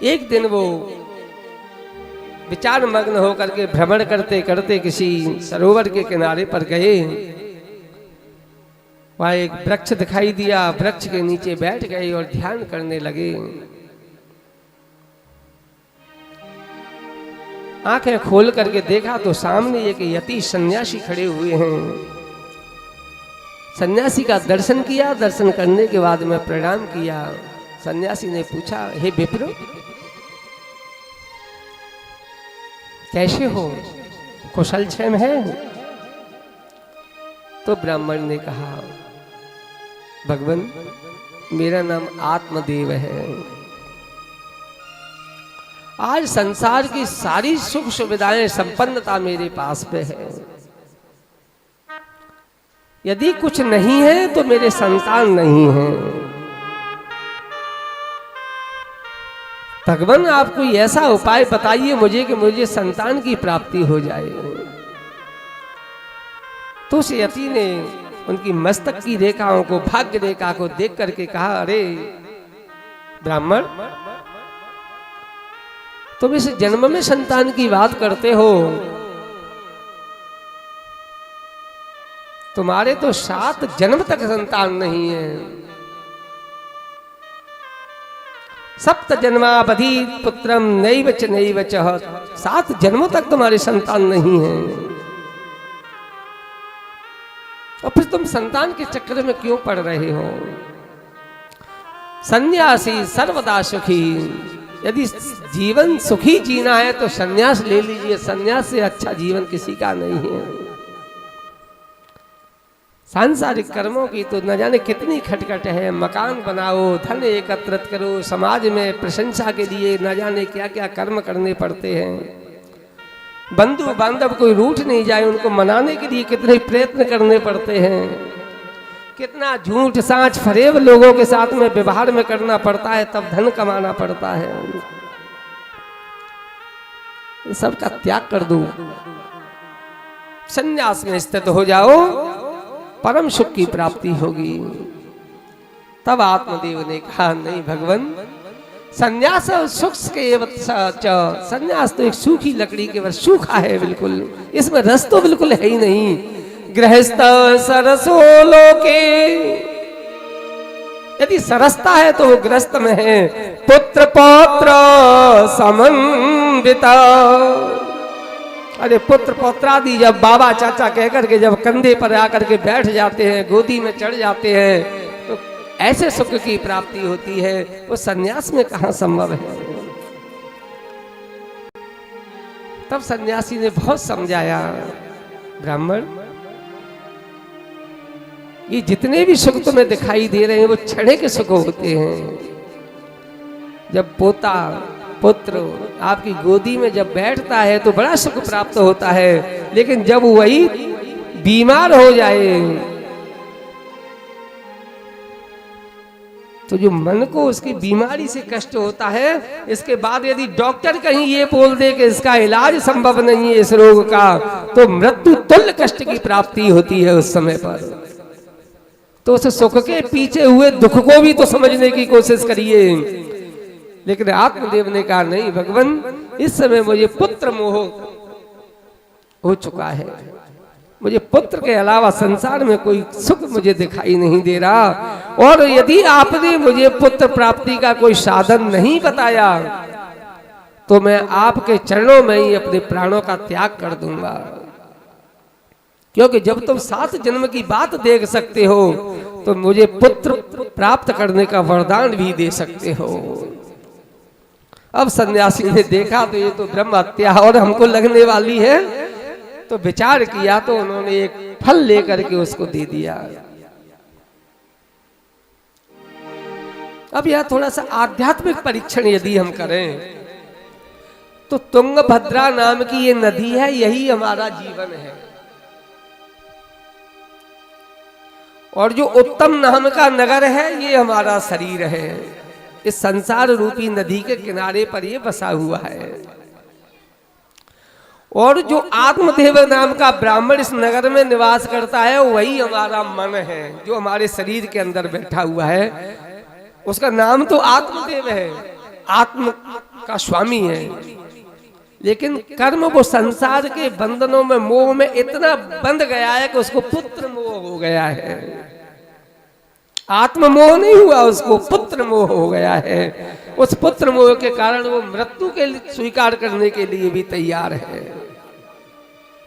Speaker 1: एक दिन वो विचार मग्न होकर के भ्रमण करते करते किसी सरोवर के किनारे पर गए। वहां एक वृक्ष दिखाई दिया, वृक्ष के नीचे बैठ गए और ध्यान करने लगे। आंखें खोल करके देखा तो सामने एक यति सन्यासी खड़े हुए हैं। सन्यासी का दर्शन किया, दर्शन करने के बाद में प्रणाम किया। सन्यासी ने पूछा, हे विप्र कैसे हो, कुशल क्षेम है? तो ब्राह्मण ने कहा, भगवान मेरा नाम आत्मदेव है। आज संसार की सारी सुख सुविधाएं संपन्नता मेरे पास पे है। यदि कुछ नहीं है तो मेरे संतान नहीं है। भगवान आप कोई ऐसा उपाय बताइए मुझे कि मुझे संतान की प्राप्ति हो जाए। तो उस यति ने उनकी मस्तक की रेखाओं को, भाग्य रेखा को देख करके कहा, अरे ब्राह्मण, तुम इस जन्म में संतान की बात करते हो, तुम्हारे तो 7 जन्म तक संतान नहीं है। सप्त जन्मावधि पुत्रम नैव च नैव च, 7 जन्मों तक तुम्हारे संतान नहीं है। और फिर तुम संतान के चक्कर में क्यों पड़ रहे हो? सन्यासी सर्वदा सुखी। यदि जीवन सुखी जीना है तो सन्यास ले लीजिए। सन्यास से अच्छा जीवन किसी का नहीं है। सांसारिक कर्मों की तो न जाने कितनी खटखट है। मकान बनाओ, धन एकत्रित करो, समाज में प्रशंसा के लिए न जाने क्या क्या कर्म करने पड़ते हैं। बंधु बांधव कोई रूठ नहीं जाए, उनको मनाने के लिए कितने प्रयत्न करने पड़ते हैं। कितना झूठ सांच फरेब लोगों के साथ में व्यवहार में करना पड़ता है, तब धन कमाना पड़ता है। ये सब का त्याग कर दो, संन्यास में स्थित हो जाओ, परम सुख की प्राप्ति होगी। तब आत्मदेव ने कहा, नहीं भगवान, संन्यास सुख के संन्यास तो एक सूखी लकड़ी के बस सूखा है, बिल्कुल इसमें रस तो बिल्कुल है ही नहीं। गृहस्थ सरसो लोके, यदि सरसता है तो वो गृहस्थ में है। पुत्र पौत्र समन्विता, अरे पुत्र पौत्रादि जब बाबा चाचा कहकर के जब कंधे पर आकर के बैठ जाते हैं, गोदी में चढ़ जाते हैं, तो ऐसे सुख की प्राप्ति होती है। वो सन्यास में कहां संभव है? तब सन्यासी ने बहुत समझाया, ब्राह्मण, ये जितने भी सुख तुम्हें दिखाई दे रहे हैं वो क्षणिक सुख होते हैं। जब पोता पुत्र आपकी गोदी में जब बैठता है तो बड़ा सुख प्राप्त होता है, लेकिन जब वही बीमार हो जाए तो जो मन को उसकी बीमारी से कष्ट होता है, इसके बाद यदि डॉक्टर कहीं ये बोल दे कि इसका इलाज संभव नहीं है इस रोग का, तो मृत्यु तुल्य कष्ट की प्राप्ति होती है उस समय पर। तो उस सुख के पीछे हुए दुख को भी तो समझने की कोशिश करिए। लेकिन आत्मदेव ने कहा, नहीं भगवान, इस समय मुझे पुत्र मोह हो चुका है। मुझे पुत्र के अलावा संसार में कोई सुख मुझे दिखाई नहीं दे रहा। और यदि आपने मुझे पुत्र प्राप्ति का कोई साधन नहीं बताया तो मैं आपके चरणों में ही अपने प्राणों का त्याग कर दूंगा। क्योंकि जब तुम 7 जन्म की बात देख सकते हो तो मुझे पुत्र प्राप्त करने का वरदान भी दे सकते हो। अब सन्यासी ने देखा तो ये तो ब्रह्म हत्या और हमको लगने वाली है, तो विचार किया तो उन्होंने एक फल लेकर के उसको दे दिया। अब यह थोड़ा सा आध्यात्मिक परीक्षण यदि हम करें तो तुंगभद्रा नाम की ये नदी है, यही हमारा जीवन है। और जो उत्तम नाम का नगर है ये हमारा शरीर है। इस संसार रूपी नदी के किनारे पर ये बसा हुआ है। और जो आत्मदेव नाम का ब्राह्मण इस नगर में निवास करता है वही हमारा मन है, जो हमारे शरीर के अंदर बैठा हुआ है। उसका नाम तो आत्मदेव है, आत्म का स्वामी है। लेकिन कर्म वो संसार के बंधनों में, मोह में इतना बंध गया है कि उसको पुत्र मोह हो गया है। आत्म मोह नहीं हुआ, उसको पुत्र मोह हो गया है। उस पुत्र मोह के कारण वो मृत्यु के स्वीकार करने के लिए भी तैयार है।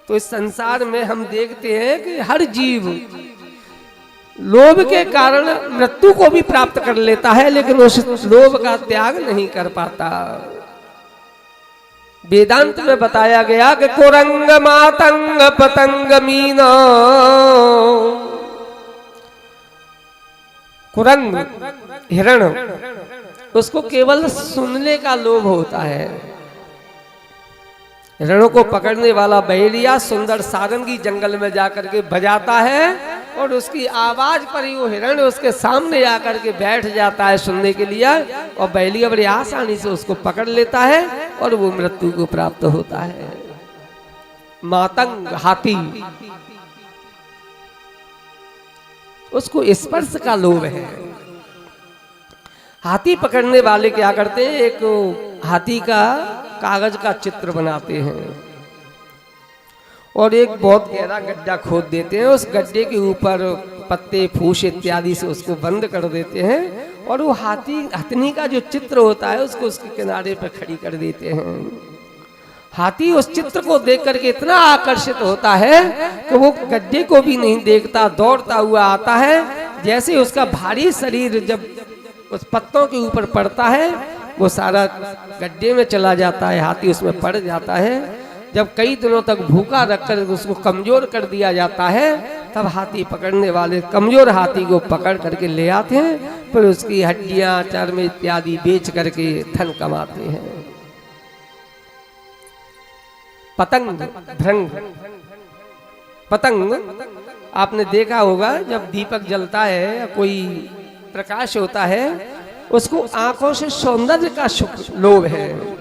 Speaker 1: तो इस संसार में हम देखते हैं कि हर जीव लोभ के कारण मृत्यु को भी प्राप्त कर लेता है, लेकिन उस लोभ का त्याग नहीं कर पाता। वेदांत में बताया गया कि कुरंग मातंग पतंग मीना, कुरंग हिरण, उसको केवल सुनने का लोभ होता है। हिरणों को पकड़ने वाला बहेलिया सुंदर सारंगी जंगल में जाकर के बजाता है और उसकी आवाज पर ही वो हिरण उसके सामने आकर के बैठ जाता है सुनने के लिए, और बहेलिया बड़ी आसानी से उसको पकड़ लेता है और वो मृत्यु को प्राप्त होता है। मातंग हाथी, उसको स्पर्श का लोभ है। हाथी पकड़ने वाले क्या करते हैं, एक हाथी का कागज का चित्र बनाते हैं और एक बहुत गहरा गड्ढा खोद देते हैं। उस गड्ढे के ऊपर पत्ते फूस इत्यादि से उसको बंद कर देते हैं और वो हथनी का जो चित्र होता है उसको उसके किनारे पर खड़ी कर देते हैं। हाथी उस चित्र को देख करके इतना आकर्षित होता है कि वो गड्ढे को भी नहीं देखता, दौड़ता हुआ आता है। जैसे उसका भारी शरीर जब उस पत्तों के ऊपर पड़ता है, वो सारा गड्ढे में चला जाता है, हाथी उसमें पड़ जाता है। जब कई दिनों तक भूखा रखकर उसको कमजोर कर दिया जाता है, तब हाथी पकड़ने वाले कमजोर हाथी को पकड़ करके ले आते हैं, फिर उसकी हड्डियां चर्म इत्यादि बेच करके धन कमाते हैं। पतंग, भृंग, पतंग आपने देखा होगा जब दीपक जलता है या कोई प्रकाश होता है, उसको आंखों से सौंदर्य का लोभ है।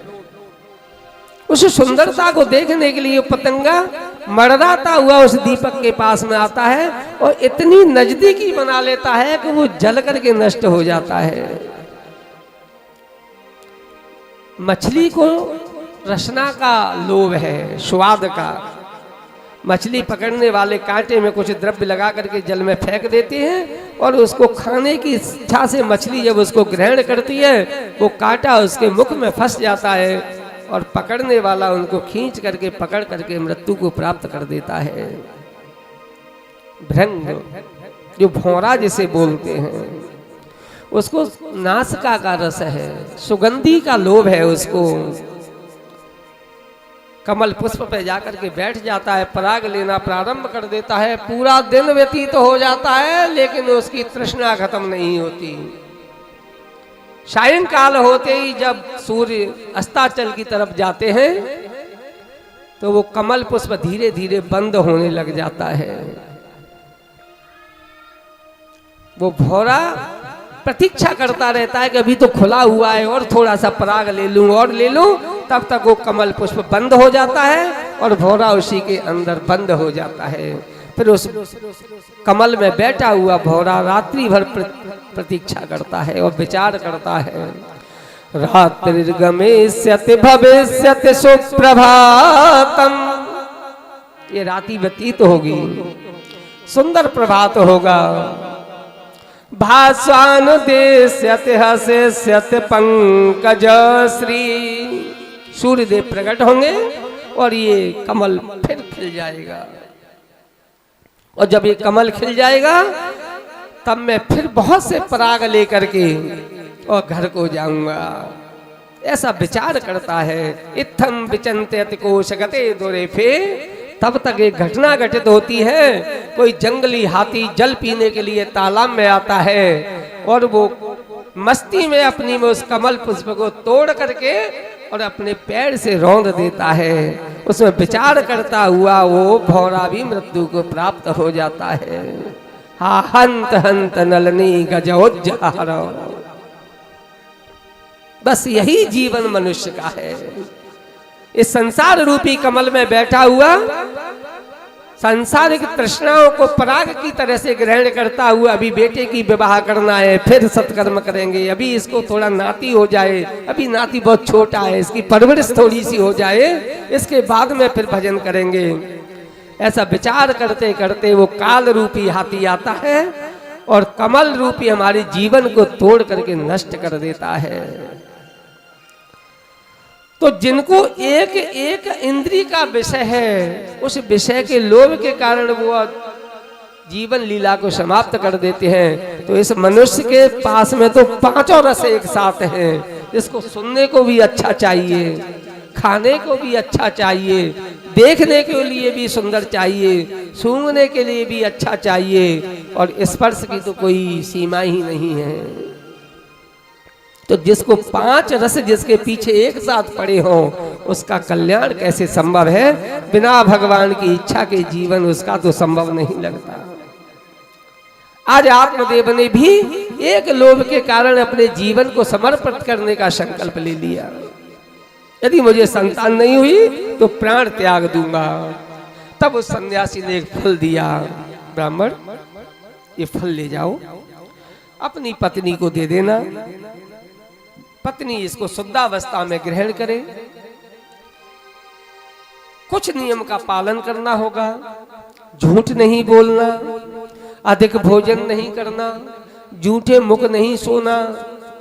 Speaker 1: उस सुंदरता को देखने के लिए पतंगा मड़राता हुआ उस दीपक के पास में आता है और इतनी नजदीकी बना लेता है कि वो जल करके नष्ट हो जाता है। मछली को रसना का लोभ है, स्वाद का। मछली पकड़ने वाले कांटे में कुछ द्रव्य लगा करके जल में फेंक देते हैं और उसको खाने की इच्छा से मछली जब उसको ग्रहण करती है, वो कांटा उसके मुख में फंस जाता है और पकड़ने वाला उनको खींच करके पकड़ करके मृत्यु को प्राप्त कर देता है। भृंग, जो भौरा जिसे बोलते हैं, उसको नासिका का रस है, सुगंधी का लोभ है। उसको कमल पुष्प पे जाकर के बैठ जाता है, पराग लेना प्रारंभ कर देता है। पूरा दिन व्यतीत हो जाता है लेकिन उसकी तृष्णा खत्म नहीं होती। सायंकाल होते ही जब सूर्य अस्ताचल की तरफ जाते हैं तो वो कमल पुष्प धीरे धीरे बंद होने लग जाता है। वो भौरा प्रतीक्षा करता रहता है कि अभी तो खुला हुआ है और थोड़ा सा पराग ले लूं और ले लूं, तब तक वो कमल पुष्प बंद हो जाता है और भौरा उसी के अंदर बंद हो जाता है। फिर उस कमल में बैठा हुआ भौरा रात्रि भर प्रतीक्षा करता है और विचार करता है। रात्रिर्गमेष्यति भविष्यति सुप्रभातम, ये रात्रि व्यतीत होगी, सुंदर प्रभात होगा। भास्वानुदेश्यति हसेष्यति पंकज श्री, सूर्यदेव प्रकट होंगे और ये कमल फिर खिल जाएगा। और जब ये कमल खिल जाएगा तब मैं फिर बहुत से पराग लेकर के और घर को जाऊंगा, ऐसा विचार करता है। इत्थम विचंते अतिकोश गते दुरेफे, तब तक एक घटना घटित होती है। कोई जंगली हाथी जल पीने के लिए तालाब में आता है और वो मस्ती में अपनी में उस कमल पुष्प को तोड़ करके और अपने पैर से रौंद देता है। उसमें विचार करता हुआ वो भौरा भी मृत्यु को प्राप्त हो जाता है। हा हंत हंत नलनी गजोज्जहार, बस यही जीवन मनुष्य का है। इस संसार रूपी कमल में बैठा हुआ सांसारिक तृष्णाओं को पराग की तरह से ग्रहण करता हुआ, अभी बेटे की विवाह करना है, फिर सत्कर्म करेंगे, अभी इसको थोड़ा नाती हो जाए, अभी नाती बहुत छोटा है, इसकी परवरिश थोड़ी सी हो जाए, इसके बाद में फिर भजन करेंगे। ऐसा विचार करते करते वो काल रूपी हाथी आता है और कमल रूपी हमारे जीवन को तोड़ करके नष्ट कर देता है। तो जिनको एक एक इंद्रिय का विषय है, उस विषय के लोभ के कारण वो जीवन लीला को समाप्त कर देते हैं। तो इस मनुष्य के पास में तो पांचों रस एक साथ हैं। इसको सुनने को भी अच्छा चाहिए, खाने को भी अच्छा चाहिए, देखने के लिए भी सुंदर चाहिए, सूंघने के लिए भी अच्छा चाहिए, और स्पर्श की तो कोई सीमा ही नहीं है। तो जिसको 5 रस जिसके पीछे एक साथ पड़े हों उसका कल्याण कैसे संभव है? बिना भगवान की इच्छा के जीवन उसका तो संभव नहीं लगता। आज आत्मदेव ने भी एक लोभ के कारण अपने जीवन को समर्पित करने का संकल्प ले लिया। यदि मुझे संतान नहीं हुई तो प्राण त्याग दूंगा। तब उस सन्यासी ने एक फल दिया, ब्राह्मण ये फल ले जाओ, अपनी पत्नी को दे देना, पत्नी इसको शुद्धावस्था में ग्रहण करे। कुछ नियम का पालन करना होगा, झूठ नहीं बोलना, अधिक भोजन नहीं करना, जूठे मुख नहीं सोना,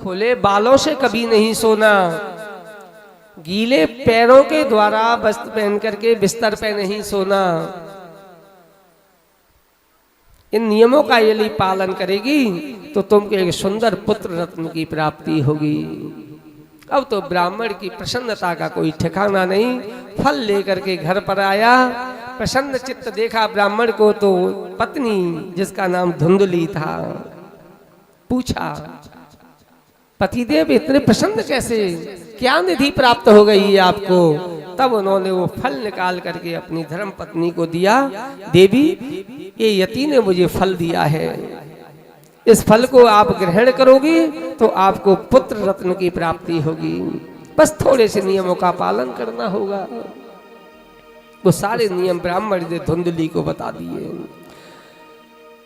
Speaker 1: खुले बालों से कभी नहीं सोना, गीले पैरों के द्वारा वस्त्र पहन करके बिस्तर पे नहीं सोना। इन नियमों का यदि पालन करेगी तो तुमको एक सुंदर पुत्र रत्न की प्राप्ति होगी। अब तो ब्राह्मण की प्रसन्नता का कोई ठिकाना नहीं। फल लेकर के घर पर आया, प्रसन्न चित्त देखा ब्राह्मण को तो पत्नी जिसका नाम धुंधली था, पूछा पतिदेव इतने प्रसन्न कैसे, क्या निधि प्राप्त हो गई है आपको? तब उन्होंने वो फल निकाल करके अपनी धर्म पत्नी को दिया। देवी ये यति ने मुझे फल दिया है, इस फल को आप ग्रहण करोगी तो आपको पुत्र रत्न की प्राप्ति होगी। बस थोड़े से नियमों का पालन करना होगा। वो सारे नियम ब्राह्मण ने धुंधली को बता दिए।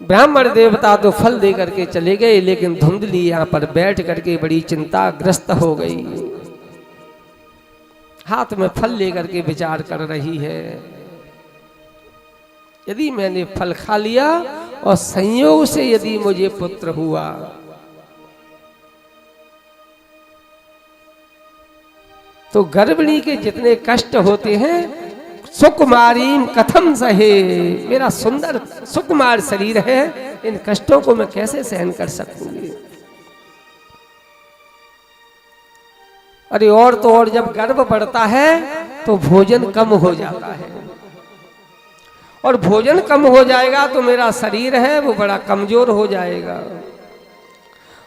Speaker 1: ब्राह्मण देवता तो फल दे करके चले गए, लेकिन धुंधली यहाँ पर बैठ करके बड़ी चिंताग्रस्त हो गई। हाथ में फल लेकर के विचार कर रही है, यदि मैंने फल खा लिया और संयोग से यदि मुझे पुत्र हुआ तो गर्भिणी के जितने कष्ट होते हैं सुकुमारी कथम सहे, मेरा सुंदर सुकुमार शरीर है, इन कष्टों को मैं कैसे सहन कर सकूंगी। अरे और तो और जब गर्भ बढ़ता है तो भोजन कम हो जाता है, और भोजन कम हो जाएगा तो मेरा शरीर है वो बड़ा कमजोर हो जाएगा,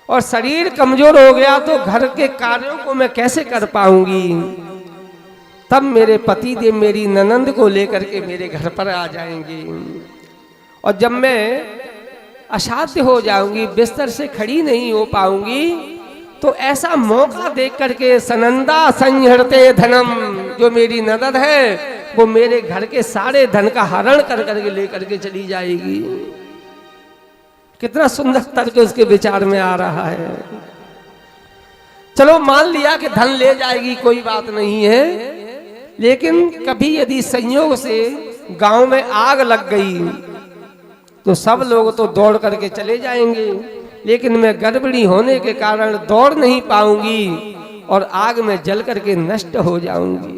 Speaker 1: और शरीर कमजोर हो गया तो घर के कार्यों को मैं कैसे कर पाऊंगी। तब मेरे पति देव मेरी ननंद को लेकर के मेरे घर पर आ जाएंगे, और जब मैं असाध्य हो जाऊंगी, बिस्तर से खड़ी नहीं हो पाऊंगी, तो ऐसा मौका देख करके सनंदा संहरते धनम, जो मेरी ननद है वो मेरे घर के सारे धन का हरण कर करके लेकर के चली जाएगी। कितना सुंदर तर्क उसके विचार में आ रहा है। चलो मान लिया कि धन ले जाएगी, कोई बात नहीं है, लेकिन कभी यदि संयोग से गांव में आग लग गई तो सब लोग तो दौड़ करके चले जाएंगे, लेकिन मैं गर्भिणी होने के कारण दौड़ नहीं पाऊंगी और आग में जल करके नष्ट हो जाऊंगी।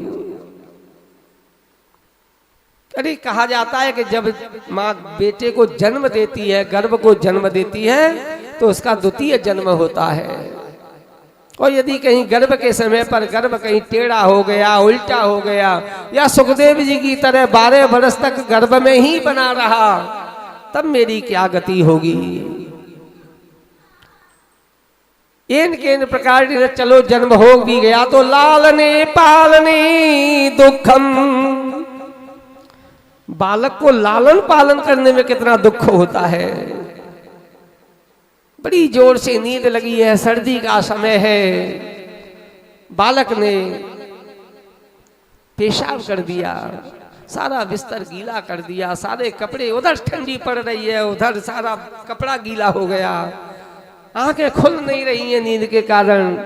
Speaker 1: अरे कहा जाता है कि जब माँ बेटे को जन्म देती है, गर्भ को जन्म देती है, तो उसका द्वितीय जन्म होता है। और यदि कहीं गर्भ के समय पर गर्भ कहीं टेढ़ा हो गया, उल्टा हो गया, या सुखदेव जी की तरह 12 वर्ष तक गर्भ में ही बना रहा, तब मेरी क्या गति होगी। इन प्रकार चलो जन्म हो भी गया तो लालने पालने दुखम, बालक को लालन पालन करने में कितना दुख होता है। बड़ी जोर से नींद लगी है, सर्दी का समय है, बालक ने पेशाब कर दिया, सारा बिस्तर गीला कर दिया, सारे कपड़े, उधर ठंडी पड़ रही है, उधर सारा कपड़ा गीला हो गया, आंखें खुल नहीं रही हैं नींद के कारण।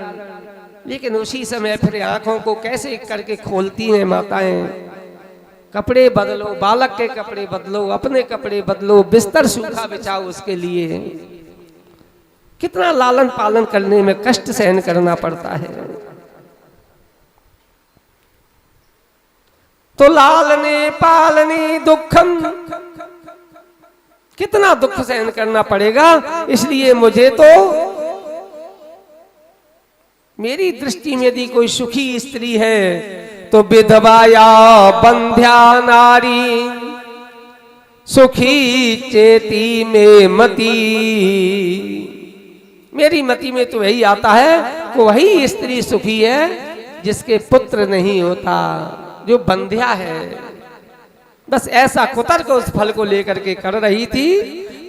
Speaker 1: लेकिन उसी समय फिर आंखों को कैसे करके खोलती हैं माताएं। कपड़े बदलो, बालक के कपड़े बदलो, अपने कपड़े बदलो, बिस्तर सूखा बिछाओ उसके लिए। कितना लालन पालन करने में कष्ट सहन करना पड़ता है। तो लालने पालने दुखम, कितना दुख सहन करना पड़ेगा। इसलिए मुझे तो मेरी दृष्टि में यदि कोई सुखी स्त्री है तो विधवा या बंध्या नारी, सुखी चेती में मती, मेरी मति में तो यही आता है कि वही स्त्री सुखी है जिसके पुत्र नहीं होता, जो बंध्या है। बस ऐसा कुतर्क उस फल को लेकर के कर रही थी,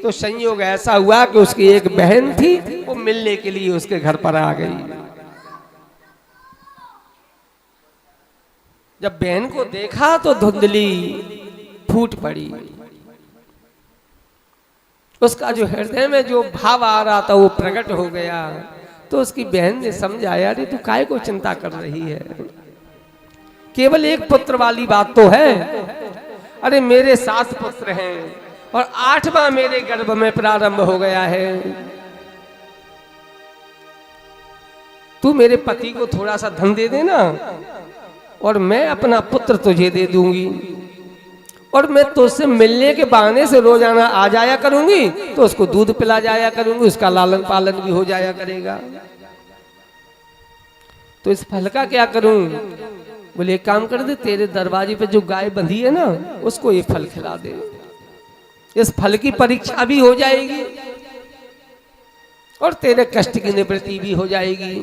Speaker 1: तो संयोग ऐसा हुआ कि उसकी एक बहन थी, वो मिलने के लिए उसके घर पर आ गई। जब बहन को देखा तो धुंधली फूट पड़ी। उसका जो हृदय में जो भाव आ रहा था वो प्रकट हो गया। तो उसकी बहन ने समझाया, अरे तू काहे को चिंता कर रही है, केवल एक पुत्र वाली बात तो है। अरे मेरे 7 पुत्र हैं और 8वां मेरे गर्भ में प्रारंभ हो गया है। तू मेरे पति को थोड़ा सा धन दे देना और मैं अपना पुत्र तुझे दे दूंगी, और मैं तुझसे मिलने के बहाने से रोजाना आ जाया करूंगी, तो उसको दूध पिला जाया करूंगी, उसका लालन पालन भी हो जाया करेगा। तो इस फल का क्या करूं? बोले एक काम कर दे, तेरे दरवाजे पे जो गाय बंधी है ना, उसको ये फल खिला दे। इस फल की परीक्षा भी हो जाएगी और तेरे कष्ट की निवृत्ति भी हो जाएगी।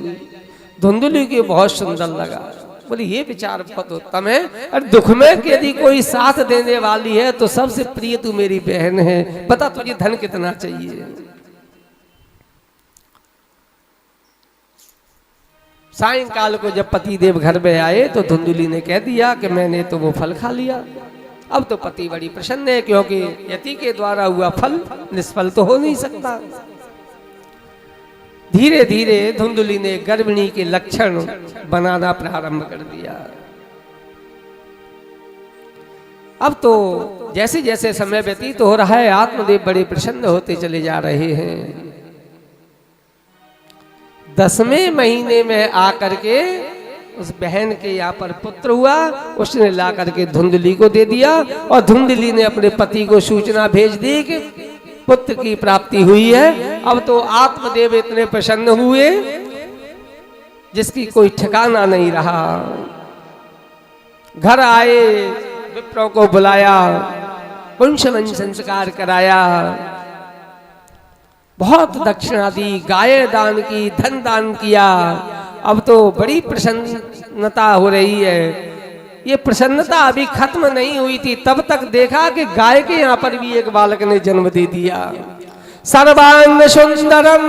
Speaker 1: धुंधली को बहुत सुंदर लगा। बोले ये विचार बहुत उत्तम है, और दुख में यदि कोई साथ देने वाली है तो सबसे प्रिय तू मेरी बहन है। पता तुझे धन कितना चाहिए। सायंकाल को जब पतिदेव घर में आए तो धुंधली ने कह दिया कि मैंने तो वो फल खा लिया। अब तो पति बड़ी प्रसन्न है, क्योंकि यति के द्वारा हुआ फल निष्फल तो हो नहीं सकता। धीरे धीरे धुंधली ने गर्भिणी के लक्षण बनाना प्रारंभ कर दिया। अब तो जैसे जैसे समय व्यतीत हो रहा है, आत्मदेव बड़े प्रसन्न होते चले जा रहे हैं। 10वें महीने में आकर के उस बहन के यहाँ पर पुत्र हुआ। उसने ला करके धुंधली को दे दिया, और धुंधली ने अपने पति को सूचना भेज दी कि पुत्र की प्राप्ति हुई है। अब तो आत्मदेव इतने प्रसन्न हुए जिसकी कोई ठिकाना नहीं रहा। घर आए, विप्रों को बुलाया, पुंसवन संस्कार कराया, बहुत दक्षिणा दी, गाय दान की, धन दान किया। अब तो बड़ी प्रसन्नता हो रही है। ये प्रसन्नता अभी खत्म नहीं हुई थी, तब तक देखा कि गाय के यहाँ पर भी एक बालक ने जन्म दे दिया। सर्वांग सुंदरम,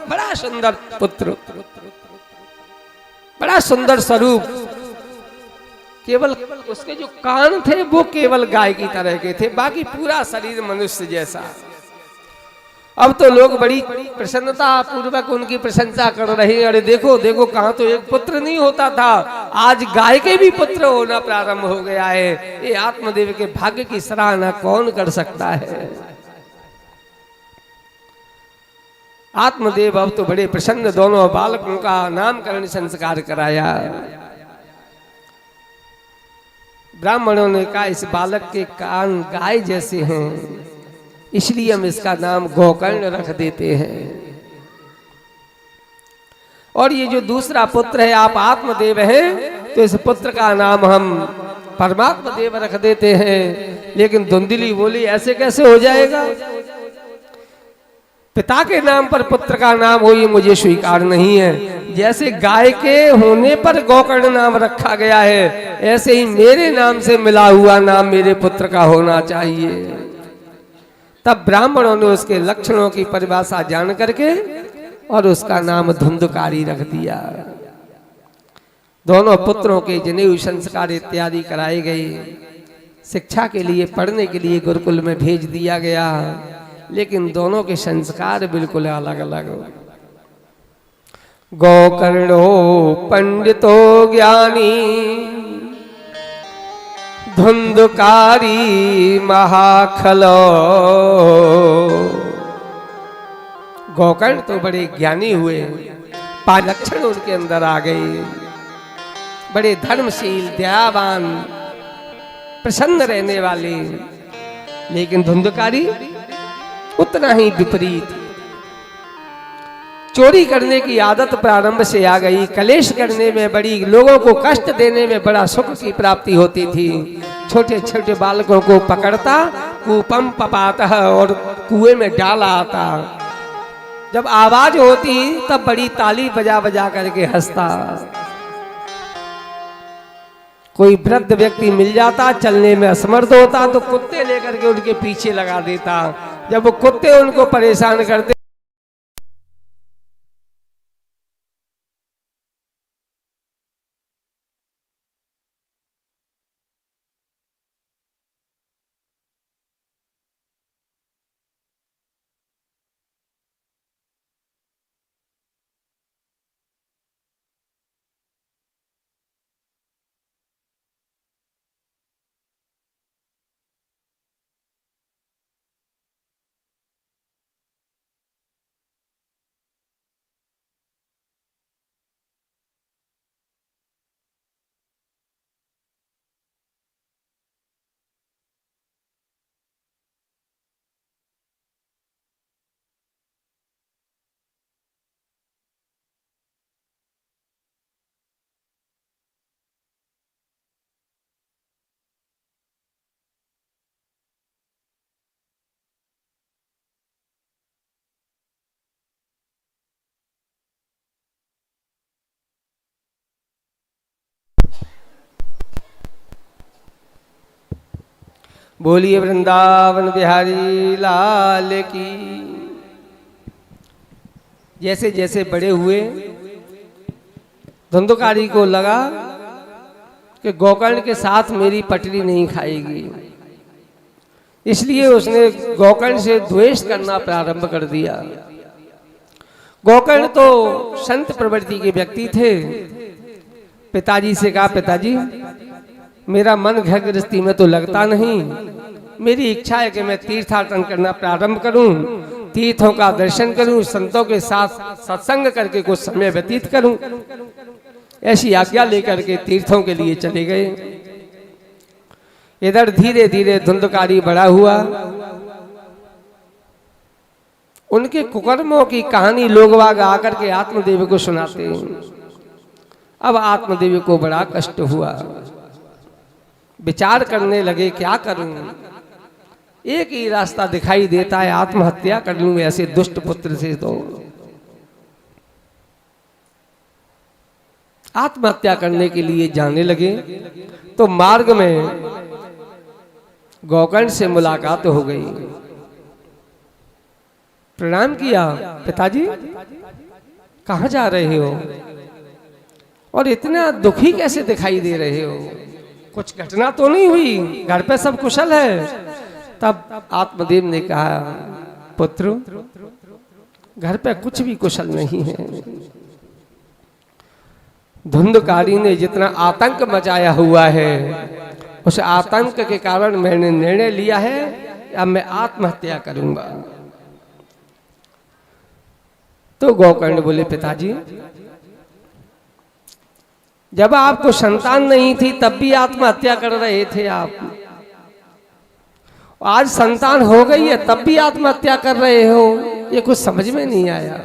Speaker 1: बड़ा सुंदर पुत्र, बड़ा सुंदर स्वरूप। केवल उसके जो कान थे वो केवल गाय की तरह के थे, बाकी पूरा शरीर मनुष्य जैसा। अब तो लोग बड़ी प्रसन्नता पूर्वक उनकी प्रशंसा कर रहे हैं। अरे देखो देखो, कहाँ तो एक पुत्र नहीं होता था, आज गाय के भी पुत्र होना प्रारंभ हो गया है। ये आत्मदेव के भाग्य की सराहना कौन कर सकता है। आत्मदेव अब तो बड़े प्रसन्न, दोनों बालकों का नामकरण संस्कार कराया। ब्राह्मणों ने कहा इस बालक के कान गाय जैसे हैं, इसलिए हम इसका नाम गोकर्ण रख देते हैं। और ये जो दूसरा पुत्र है, आप आत्मदेव हैं, तो इस पुत्र का नाम हम परमात्मा देव रख देते हैं। लेकिन धुंधली बोली ऐसे कैसे हो जाएगा, पिता के नाम पर पुत्र का नाम हो ये मुझे स्वीकार नहीं है। जैसे गाय के होने पर गोकर्ण नाम रखा गया है, ऐसे ही मेरे नाम से मिला हुआ नाम मेरे पुत्र का होना चाहिए। तब ब्राह्मणों ने उसके लक्षणों की परिभाषा जान करके और उसका नाम धुंधकारी रख दिया। दोनों पुत्रों के जनेऊ संस्कार इत्यादि कराए गए। शिक्षा के लिए, पढ़ने के लिए गुरुकुल में भेज दिया गया, लेकिन दोनों के संस्कार बिल्कुल अलग अलग। गोकर्णो पंडितो ज्ञानी, धुंधकारी महाखलो। गोकर्ण तो बड़े ज्ञानी हुए, 5 लक्षण उनके अंदर आ गए। बड़े धर्मशील, दयावान, प्रसन्न रहने वाले। लेकिन धुंधकारी उतना ही विपरीत। चोरी करने की आदत प्रारंभ से आ गई। कलेश करने में बड़ी, लोगों को कष्ट देने में बड़ा सुख की प्राप्ति होती थी। छोटे छोटे बालकों को पकड़ता, कूपम पपाता और कुएं में डाला आता। जब आवाज होती तब बड़ी ताली बजा बजा करके हंसता। कोई वृद्ध व्यक्ति मिल जाता, चलने में असमर्थ होता, तो कुत्ते लेकर के उनके पीछे लगा देता। जब वो कुत्ते उनको परेशान करते, बोलिए वृंदावन बिहारी लाल की। जैसे जैसे बड़े हुए, धुंधकारी को लगा कि गोकर्ण के साथ मेरी पटरी नहीं खाएगी, इसलिए उसने गोकर्ण से द्वेष करना प्रारंभ कर दिया। गोकर्ण तो संत प्रवृत्ति के व्यक्ति थे। पिताजी से कहा, पिताजी मेरा मन घर गृहस्थी में तो लगता नहीं, मेरी इच्छा है कि मैं तीर्थाटन करना प्रारंभ करूं, तीर्थों का दर्शन करूं, संतों के साथ सत्संग करके कुछ समय व्यतीत करूं। ऐसी आज्ञा लेकर के तीर्थों के लिए चले गए। इधर धीरे धीरे धुंधकारी बड़ा हुआ। उनके कुकर्मों की कहानी लोग बाग आकर के आत्मदेव को सुनाते हैं। अब आत्मदेव को बड़ा कष्ट हुआ, विचार करने लगे क्या करूं। एक ही रास्ता दिखाई देता है, आत्महत्या कर लूं ऐसे दुष्ट पुत्र से। तो आत्महत्या करने के लिए जाने लगे तो मार्ग में गोकर्ण से मुलाकात हो गई। प्रणाम किया, पिताजी कहाँ जा रहे हो और इतना दुखी कैसे दिखाई दे रहे हो, कुछ घटना तो नहीं हुई, घर पे सब कुशल है। तब आत्मदेव ने कहा, पुत्र घर पे कुछ भी कुशल नहीं है। धुंधकारी ने जितना आतंक मचाया हुआ है, उस आतंक के कारण मैंने निर्णय लिया है अब मैं आत्महत्या करूंगा। तो गोकर्ण बोले, पिताजी जब आपको संतान नहीं थी तब भी आत्महत्या कर रहे थे आप, आज संतान हो गई है तब भी आत्महत्या कर रहे हो, ये कुछ समझ में नहीं आया।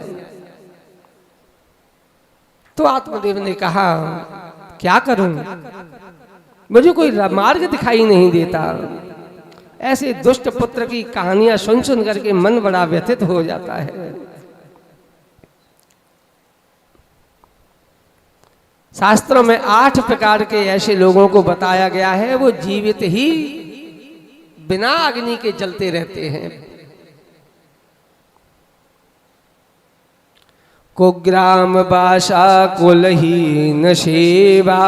Speaker 1: तो आत्मदेव ने कहा, क्या करूं, मुझे कोई मार्ग दिखाई नहीं देता। ऐसे दुष्ट पुत्र की कहानियां सुन सुन करके मन बड़ा व्यथित हो जाता है। शास्त्रों में 8 प्रकार के ऐसे लोगों को बताया गया है, वो जीवित ही बिना अग्नि के जलते रहते हैं। कुग्राम बासा कुलहीन सेवा,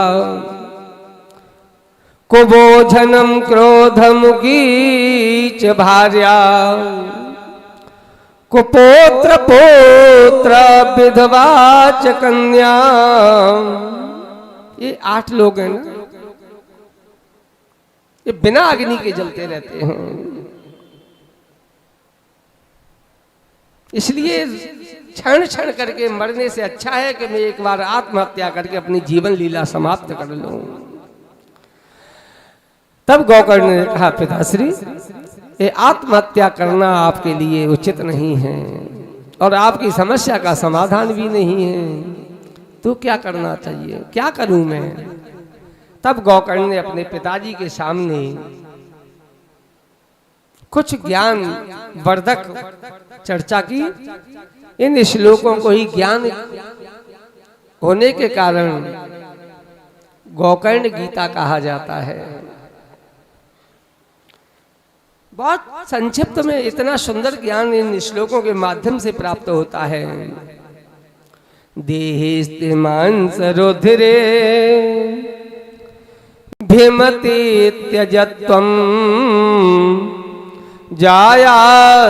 Speaker 1: कुबोधनम क्रोधमुगीच भार्या, कुपोत्र पोत्र विधवा च कन्या। ये 8 लोग हैं ना, ये बिना अग्नि के जलते रहते हैं। इसलिए क्षण क्षण करके मरने से अच्छा है कि मैं एक बार आत्महत्या करके अपनी जीवन लीला समाप्त कर लूं। तब गोकर्ण ने कहा, पिताश्री ये आत्महत्या करना आपके लिए उचित नहीं है और आपकी समस्या का समाधान भी नहीं है, तो क्या करना चाहिए, क्या करूं मैं। तब गोकर्ण ने अपने पिताजी के सामने कुछ ज्ञान वर्धक चर्चा की इन श्लोकों को ही ज्ञान होने के कारण गोकर्ण गीता कहा जाता है। बहुत संक्षिप्त में इतना सुंदर ज्ञान इन श्लोकों के माध्यम से प्राप्त होता है। देहेस्ते मांस रुधिरे भीमति त्यजत्वम जाया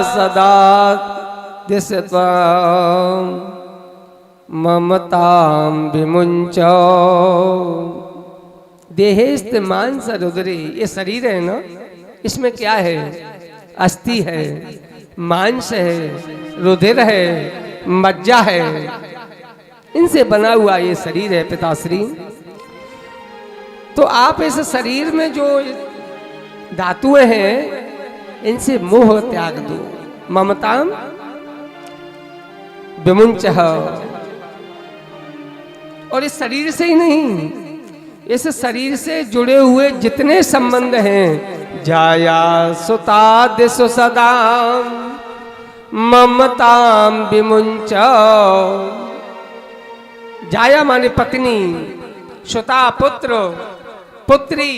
Speaker 1: सदा दिशत्वम ममताम विमुंच। देहेस्ते मांस रुधिरे, ये शरीर है ना, इसमें क्या है? अस्थि है, मांस है, रुधिर है, मज्जा है, इनसे बना हुआ ये शरीर है पिताश्री। तो आप इस शरीर में जो धातुएं हैं इनसे मोह त्याग दो। ममताम विमुंच। और इस शरीर से ही नहीं, इस शरीर से जुड़े हुए जितने संबंध हैं, जाया सुता दिशु सदा ममताम विमुंच। जाया माने पत्नी, सुता पुत्र, पुत्री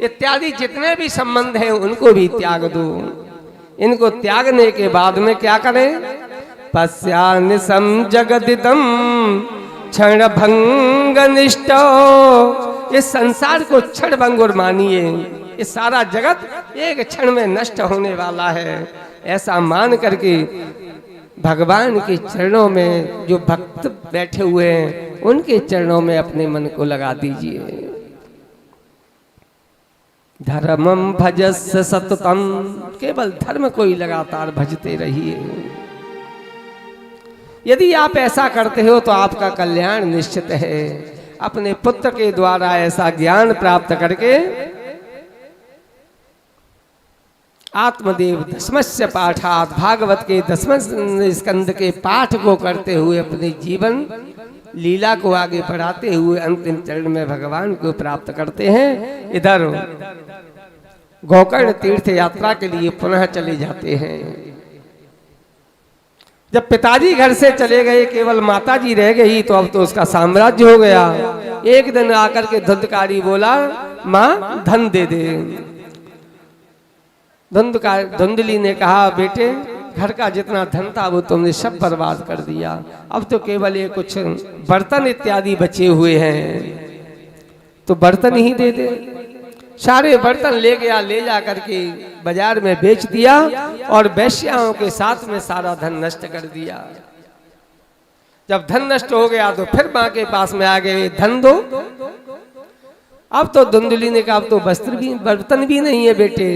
Speaker 1: इत्यादि जितने भी संबंध हैं उनको भी त्याग दो। इनको त्यागने के बाद में क्या करें? पश्यानिशम जगदिदम क्षण भंग निष्ठ। इस संसार को क्षण भंगुर मानिए, इस सारा जगत एक क्षण में नष्ट होने वाला है, ऐसा मान करके भगवान के चरणों में जो भक्त बैठे हुए हैं उनके चरणों में अपने मन को लगा दीजिए। धर्मम भजस्य सततम, केवल धर्म को ही लगातार भजते रहिए। यदि आप ऐसा करते हो तो आपका कल्याण निश्चित है। अपने पुत्र के द्वारा ऐसा ज्ञान प्राप्त करके आत्मदेव दशमस्य पाठात, भागवत के 10वें स्कंद के पाठ को करते हुए अपने जीवन लीला को आगे बढ़ाते हुए अंतिम चरण में भगवान को प्राप्त करते हैं। इधर गोकर्ण तीर्थ यात्रा के लिए पुनः चले जाते हैं। जब पिताजी घर से चले गए, केवल माताजी रह गई, तो अब तो उसका साम्राज्य हो गया। एक दिन आकर के धुंधकारी बोला, माँ धन दे दे। धुंधली ने कहा, बेटे घर का जितना धन था वो तुमने सब बर्बाद कर दिया, अब तो केवल ये कुछ बर्तन इत्यादि बचे हुए हैं, तो बर्तन ही दे दे। सारे बर्तन ले गया, ले जा करके बाजार में बेच दिया और वेश्याओं के साथ में सारा धन नष्ट कर दिया। जब धन नष्ट हो गया तो फिर माँ के पास में आ गए, धन दो। अब तो धुंधली ने कहा, अब तो वस्त्र भी बर्तन भी नहीं है बेटे,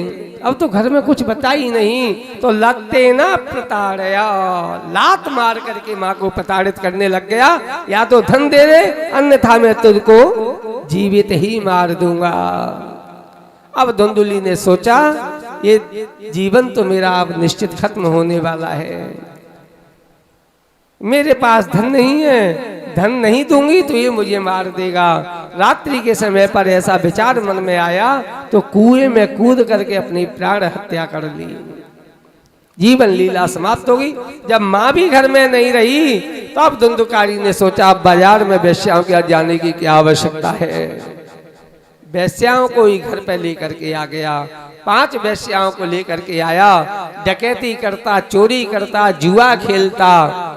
Speaker 1: अब तो घर में कुछ बता ही नहीं। तो लत्ते ना प्रताड़या, लात मार करके माँ को प्रताड़ित करने लग गया। या तो धन दे दे, अन्यथा मैं तुझको जीवित ही मार दूंगा। अब धुंधली ने सोचा, ये जीवन तो मेरा अब निश्चित खत्म होने वाला है, मेरे पास धन नहीं है, धन नहीं दूंगी तो ये मुझे मार देगा। रात्रि के समय पर ऐसा विचार मन में आया तो कुएं में कूद करके अपनी प्राण हत्या कर ली। जीवन लीला समाप्त हो गई। जब माँ भी घर में नहीं रही तो अब धुंधकारी ने सोचा, अब बाजार में वेश्याओं के जाने की क्या आवश्यकता है। वेश्याओं को ही घर पे लेकर के आ गया। 5 वेश्याओं को लेकर के आया, डकैती करता, चोरी करता, जुआ खेलता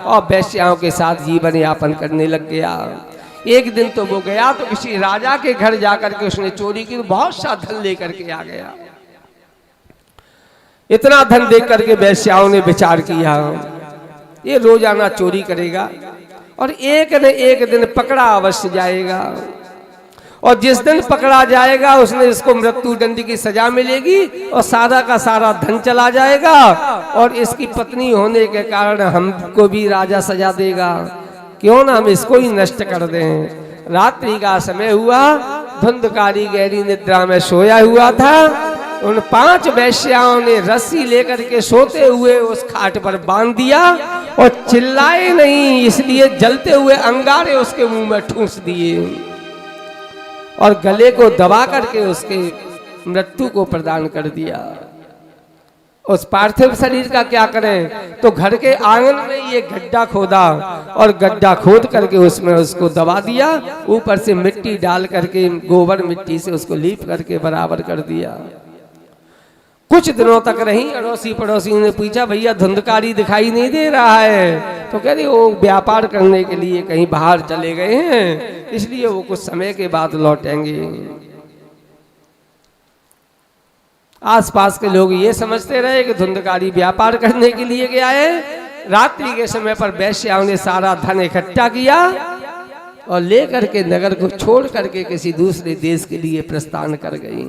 Speaker 1: और वेश्याओं के साथ जीवन यापन करने लग गया। एक दिन तो वो गया तो किसी राजा के घर जाकर के उसने चोरी की, तो बहुत सा धन लेकर के आ गया। इतना धन देख करके वेश्याओं ने विचार किया, ये रोजाना चोरी करेगा और एक न एक दिन पकड़ा अवश्य जाएगा, और जिस दिन पकड़ा जाएगा उसने इसको मृत्यु दंड की सजा मिलेगी और सारा का सारा धन चला जाएगा, और इसकी पत्नी होने के कारण हमको भी राजा सजा देगा। क्यों ना हम इसको ही नष्ट कर दें। रात्रि का समय हुआ, धुंधकारी गहरी निद्रा में सोया हुआ था। उन 5 वेश्याओं ने रस्सी लेकर के सोते हुए उस खाट पर बांध दिया और चिल्लाए नहीं, इसलिए जलते हुए अंगारे उसके मुंह में ठूंस दिए और गले को दबा करके उसके मृत्यु को प्रदान कर दिया। उस पार्थिव शरीर का क्या करें, तो घर के आंगन में ये गड्ढा खोदा और गड्ढा खोद करके उसमें उसको दबा दिया, ऊपर से मिट्टी डाल करके गोबर मिट्टी से उसको लीप करके बराबर कर दिया। कुछ दिनों तक रही, अड़ोसी पड़ोसी ने पूछा भैया धुंधकारी दिखाई नहीं दे रहा है, तो कह रही वो व्यापार करने के लिए कहीं बाहर चले गए हैं, इसलिए वो कुछ समय के बाद लौटेंगे। आसपास के लोग ये समझते रहे कि धुंधकारी व्यापार करने के लिए गया है। रात्रि के समय पर वैश्याओं ने सारा धन इकट्ठा किया और लेकर के नगर को छोड़ करके किसी दूसरे देश के लिए प्रस्थान कर गई।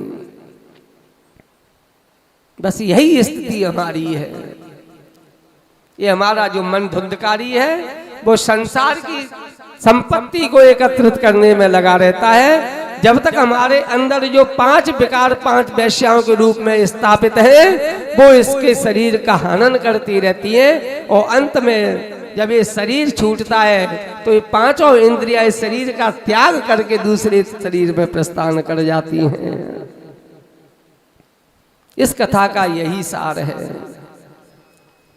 Speaker 1: बस यही स्थिति हमारी है। ये हमारा जो मन धुंधकारी है वो संसार की संपत्ति को एकत्रित करने में लगा रहता है। जब तक हमारे अंदर जो 5 विकार 5 वैश्याओं के रूप में स्थापित है वो इसके शरीर का हनन करती रहती है, और अंत में जब ये शरीर छूटता है तो ये 5 इंद्रियां इस शरीर का त्याग करके दूसरे शरीर में प्रस्थान कर जाती हैं। इस कथा का यही सार है।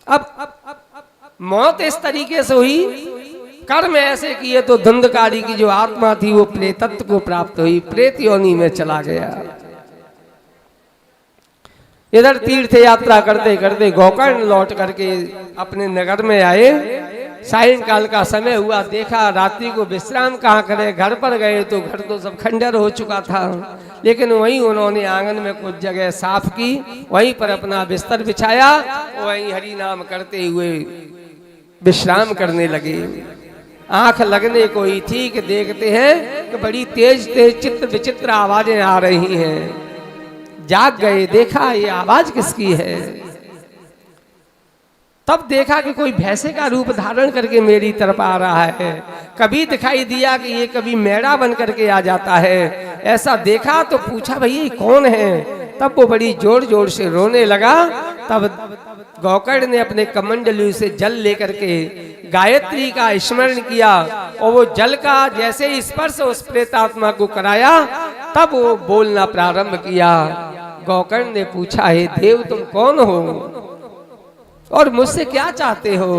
Speaker 1: अब मौत इस तरीके से हुई, कर्म ऐसे किए तो धुंधकारी की जो आत्मा थी वो प्रेतत्व को प्राप्त हुई, प्रेत योनि में चला गया। इधर तीर्थ यात्रा करते करते गोकर्ण लौट करके अपने नगर में आए। सायंकाल का समय हुआ, देखा रात्रि को विश्राम कहाँ करे, घर पर गए तो घर तो सब खंडर हो चुका था, लेकिन वहीं उन्होंने आंगन में कुछ जगह साफ की, वहीं पर अपना बिस्तर बिछाया, वहीं हरि नाम करते हुए विश्राम करने लगे। आंख लगने को ही थी कि देखते हैं कि बड़ी तेज तेज चित्र विचित्र आवाजें आ रही हैं। जाग गए, देखा ये आवाज किसकी है। तब देखा कि कोई भैंसे का रूप धारण करके मेरी तरफ आ रहा है। कभी दिखाई दिया कि ये कभी मेढ़ा बन करके आ जाता है। ऐसा देखा तो पूछा भई ये कौन है। तब वो बड़ी जोर जोर से रोने लगा। तब गोकर्ण ने अपने कमंडलू से जल लेकर के गायत्री का स्मरण किया, और वो जल का जैसे स्पर्श उस प्रेतात्मा को कराया तब वो बोलना प्रारंभ किया। गोकर्ण ने पूछा, हे देव तुम कौन हो और मुझसे क्या चाहते हो।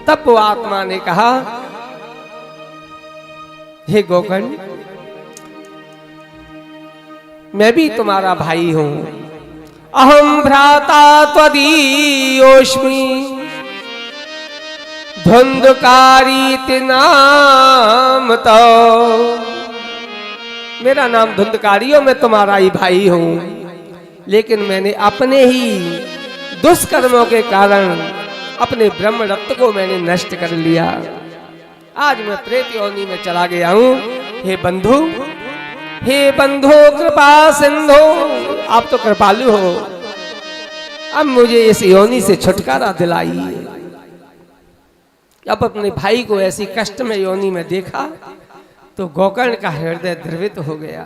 Speaker 1: तब वो आत्मा ने कहा, हे गोकर्ण मैं भी तुम्हारा भाई हूं। अहम भ्राता त्वदीयोस्मि धुंधकारी नाम तो। मेरा नाम धुंधकारी हो, मैं तुम्हारा ही भाई हूं, लेकिन मैंने अपने ही दुष्कर्मों के कारण अपने ब्रह्म रत्न को मैंने नष्ट कर लिया। आज मैं प्रेत योनि में चला गया हूं। हे बंधु कृपा सिंधु, आप तो कृपालु हो, अब मुझे इस योनि से छुटकारा दिलाइए। अब अपने भाई को ऐसी कष्ट में योनि में देखा तो गोकर्ण का हृदय द्रवित हो गया।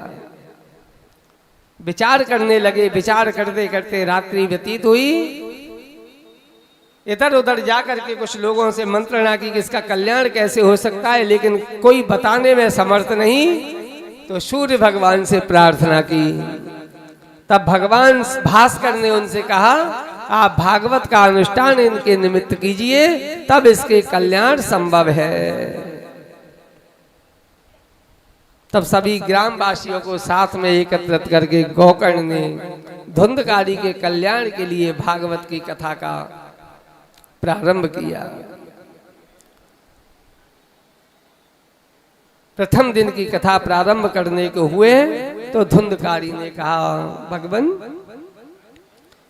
Speaker 1: विचार करने लगे। विचार करते करते रात्रि व्यतीत हुई। इधर उधर जाकर के कुछ लोगों से मंत्रणा की कि इसका कल्याण कैसे हो सकता है, लेकिन कोई बताने में समर्थ नहीं। तो सूर्य भगवान से प्रार्थना की। तब भगवान भास्कर ने उनसे कहा, आप भागवत का अनुष्ठान इनके निमित्त कीजिए, तब इसके कल्याण संभव है। तब सभी ग्रामवासियों को साथ में एकत्रित करके गोकर्ण ने धुंधकारी के कल्याण के लिए भागवत की कथा का प्रारंभ किया। प्रथम दिन की कथा प्रारंभ करने को हुए तो धुंधकारी ने कहा, भगवान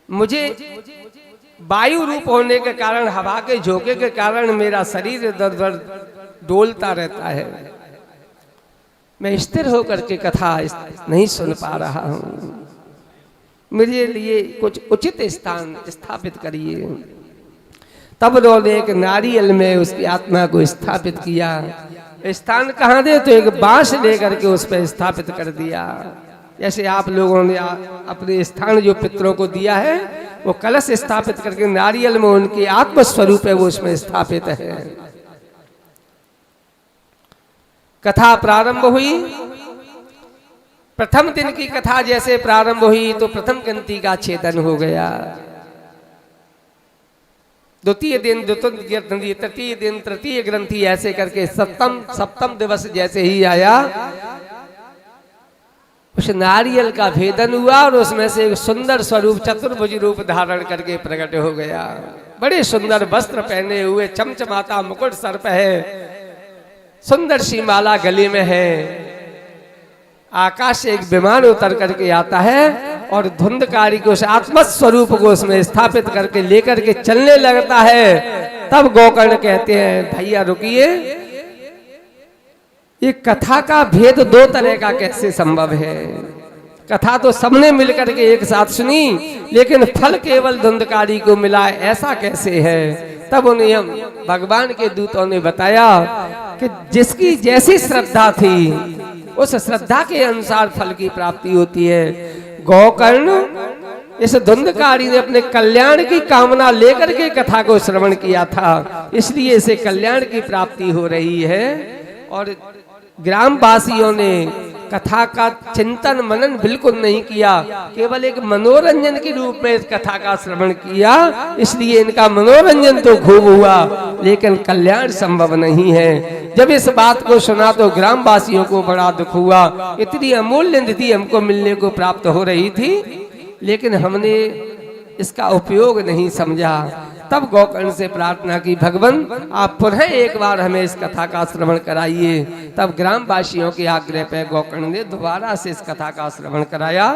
Speaker 1: मुझे वायु रूप होने के कारण, हवा के झोंके के कारण मेरा शरीर इधर उधर डोलता रहता है। मैं स्थिर होकर के कथा नहीं सुन पा रहा हूं। मेरे लिए कुछ उचित स्थान स्थापित करिए। तब उन्होंने एक नारियल में उसकी आत्मा को स्थापित किया। स्थान कहाँ दे, तो एक बांस लेकर के उस पर स्थापित कर दिया। जैसे आप लोगों ने अपने स्थान जो पितरों को दिया है वो कलश स्थापित करके नारियल में उनकी आत्मस्वरूप है वो उसमें स्थापित है। कथा प्रारंभ हुई। प्रथम दिन की कथा जैसे प्रारंभ हुई तो प्रथम कंती का छेदन हो गया। द्वितीय दिन द्वितीय ग्रंथि, तृतीय दिन तृतीय ग्रंथि, ऐसे करके सप्तम दिवस जैसे ही आया, उस नारियल का भेदन हुआ और उसमें से एक सुंदर स्वरूप चतुर्भुज रूप धारण करके प्रकट हो गया। बड़े सुंदर वस्त्र पहने हुए, चमचमाता मुकुट सर पे है, सुंदर सी माला गले में है। आकाश से एक विमान उतर करके आता है और धुंधकारी को, उस आत्म स्वरूप को उसमें स्थापित करके लेकर के चलने लगता है। तब गोकर्ण कहते हैं, भैया रुकिए, ये कथा का भेद दो तरह का कैसे संभव है? कथा तो सबने मिलकर के एक साथ सुनी, लेकिन फल केवल धुंधकारी को मिला, ऐसा कैसे है? तब उन्हें हम भगवान के दूतों ने बताया कि जिसकी जैसी श्रद्धा थी उस श्रद्धा के अनुसार फल की प्राप्ति होती है। गोकर्ण इस धुंधकारी ने अपने कल्याण की कामना लेकर के कथा को श्रवण किया था, इसलिए इसे कल्याण की प्राप्ति हो रही है। और ग्रामवासियों ने कथा का चिंतन मनन बिल्कुल नहीं किया, केवल एक मनोरंजन के रूप में इस कथा का श्रवण किया, इसलिए इनका मनोरंजन तो खूब हुआ, लेकिन कल्याण संभव नहीं है। जब इस बात को सुना तो ग्रामवासियों को बड़ा दुख हुआ। इतनी अमूल्य निधि हमको मिलने को प्राप्त हो रही थी, लेकिन हमने इसका उपयोग नहीं समझा। तब गोकर्ण से प्रार्थना की, भगवान आप पुनः एक बार हमें इस कथा का श्रवण कराइए। तब ग्रामवासियों के आग्रह पर गोकर्ण ने दोबारा से इस कथा का श्रवण कराया।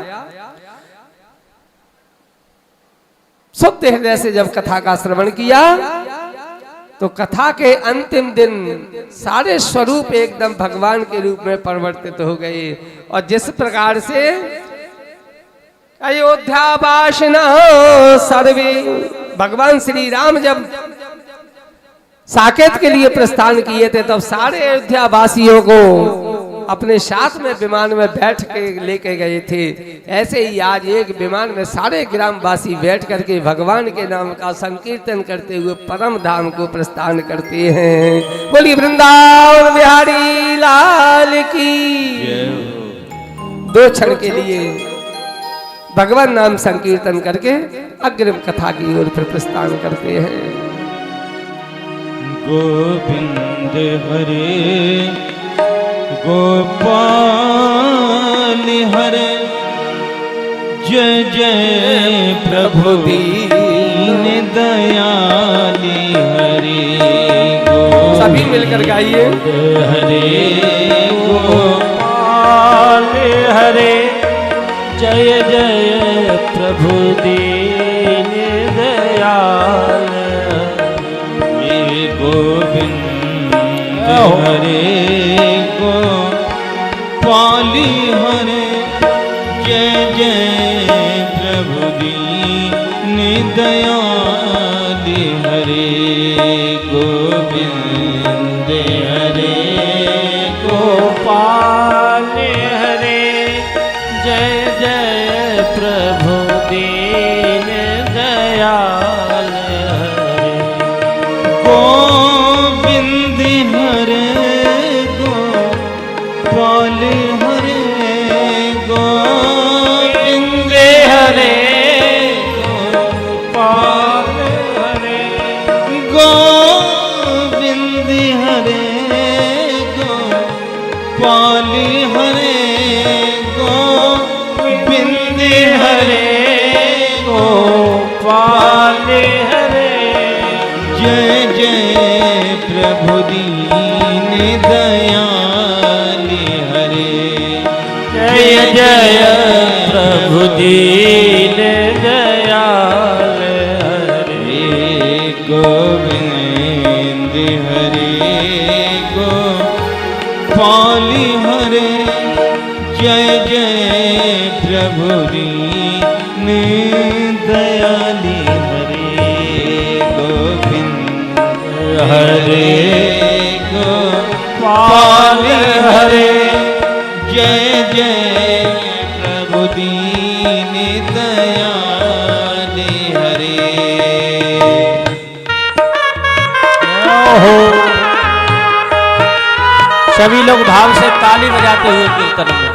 Speaker 1: शुद्ध हृदय से जब कथा का श्रवण किया तो कथा के अंतिम दिन सारे स्वरूप एकदम भगवान के रूप में परिवर्तित हो गए। और जिस प्रकार से अयोध्यावासिना सर्वे, भगवान श्री राम जब साकेत के लिए प्रस्थान किए थे तब सारे अयोध्या वासियों को अपने साथ में विमान में बैठ के लेके गए थे। ऐसे ही आज एक विमान में सारे ग्रामवासी बैठ करके भगवान के नाम का संकीर्तन करते हुए परम धाम को प्रस्थान करते हैं। बोली वृंदावन बिहारी लाल की। दो क्षण के लिए भगवान नाम संकीर्तन करके अग्रिम कथा की ओर फिर प्रस्थान करते हैं।
Speaker 2: गोविंद हरे गोपाल हरे, जय जय प्रभु दीन दयाली हरे।
Speaker 1: सभी मिलकर गाइए।
Speaker 2: हरे
Speaker 3: गोपाल हरे, जय जय प्रभु दीन दयाल।
Speaker 2: ये गोविंद हरे गोपाली हरे, जय जय प्रभु दीन दयाली हरे। गोविंद हरे
Speaker 3: गोपाल हरे, जय जय प्रभु दीन दयाल हरे।
Speaker 2: गोविंद हरे गोपाल हरे, गोविंद हरे
Speaker 3: गोपाल हरे,
Speaker 2: गोविंद हरे गोपाल हरे, गोविंद हरे
Speaker 3: गोपाल हरे।
Speaker 2: जय जय प्रभु दीन दयाली हरे।
Speaker 3: जय जय प्रभु दीन दयाल हरे।
Speaker 2: गोविंद हरे गोपाल हरे, जय जय प्रभु दीन दयाली हरे। गोविंद हरे गोपाल हरे, जय जय प्रभु दीन दयाली हरे।
Speaker 3: सभी लोग भाव से ताली बजाते हुए कीर्तन में।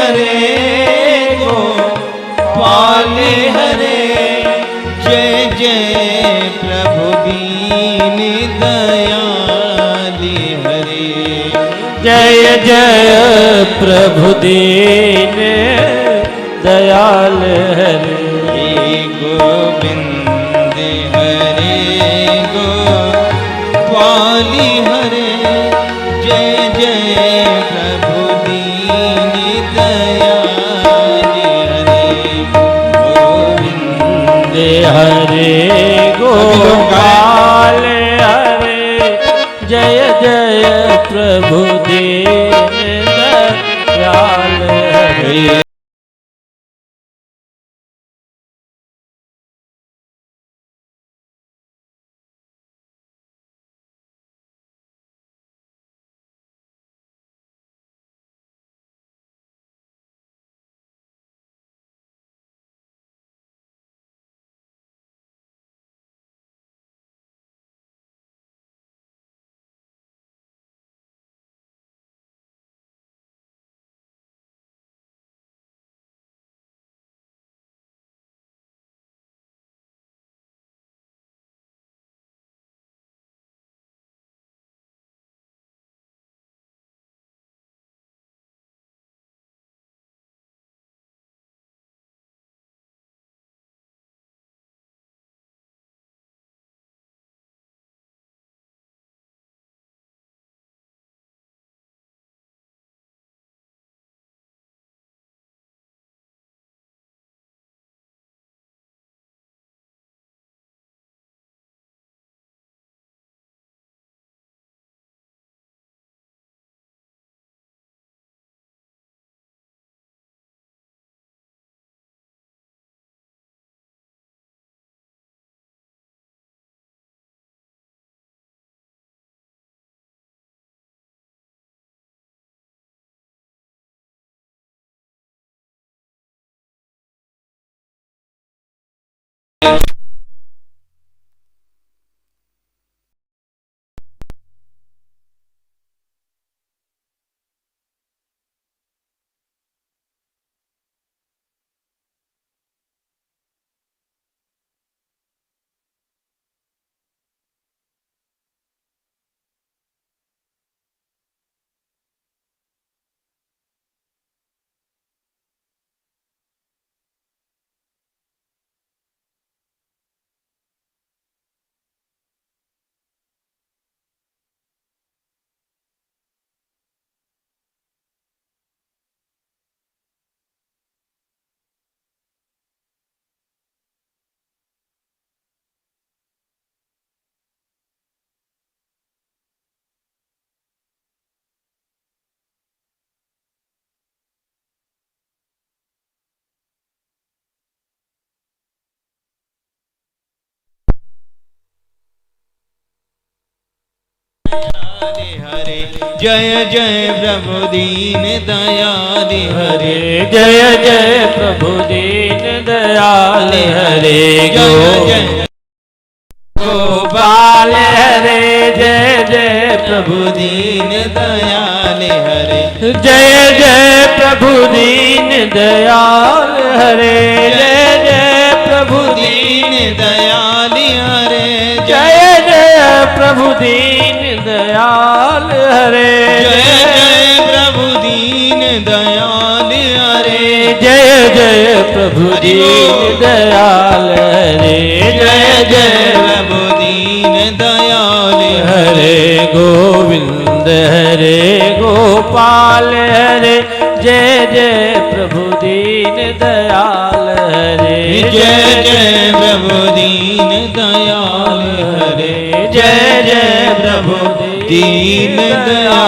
Speaker 2: हरे गोपाल हरे जय जय प्रभु दीन दयाल हरे
Speaker 3: जय जय प्रभु दीन दयाल हरे
Speaker 2: गोविंद हरे गोपाल हरे जय जय प्रभु दीन दयाल हरे गोविंद
Speaker 3: हरे गोपाल हरे जय जय प्रभु दीन दयाल हरे
Speaker 2: हरे जय जय प्रभु दीन दयाल हरे
Speaker 3: जय जय प्रभु दीन दयाल हरे गोपाल हरे जय जय प्रभु
Speaker 2: दीन दयाल हरे
Speaker 3: जय जय प्रभु दीन दयाल हरे जय जय प्रभु
Speaker 2: दीन दयाल हरे
Speaker 3: जय जय प्रभु दीन दयाल हरे
Speaker 2: जय जय प्रभु दीन दयाल हरे
Speaker 3: जय जय प्रभु दीन दयाल हरे जय जय
Speaker 2: प्रभु दीन दयाल
Speaker 3: हरे गोविंद हरे गोपाल हरे जय जय प्रभु दीन दयाल हरे
Speaker 2: जय जय प्रभु दीन दयाल हरे
Speaker 3: जय जय
Speaker 2: प्रभु दीन दयाल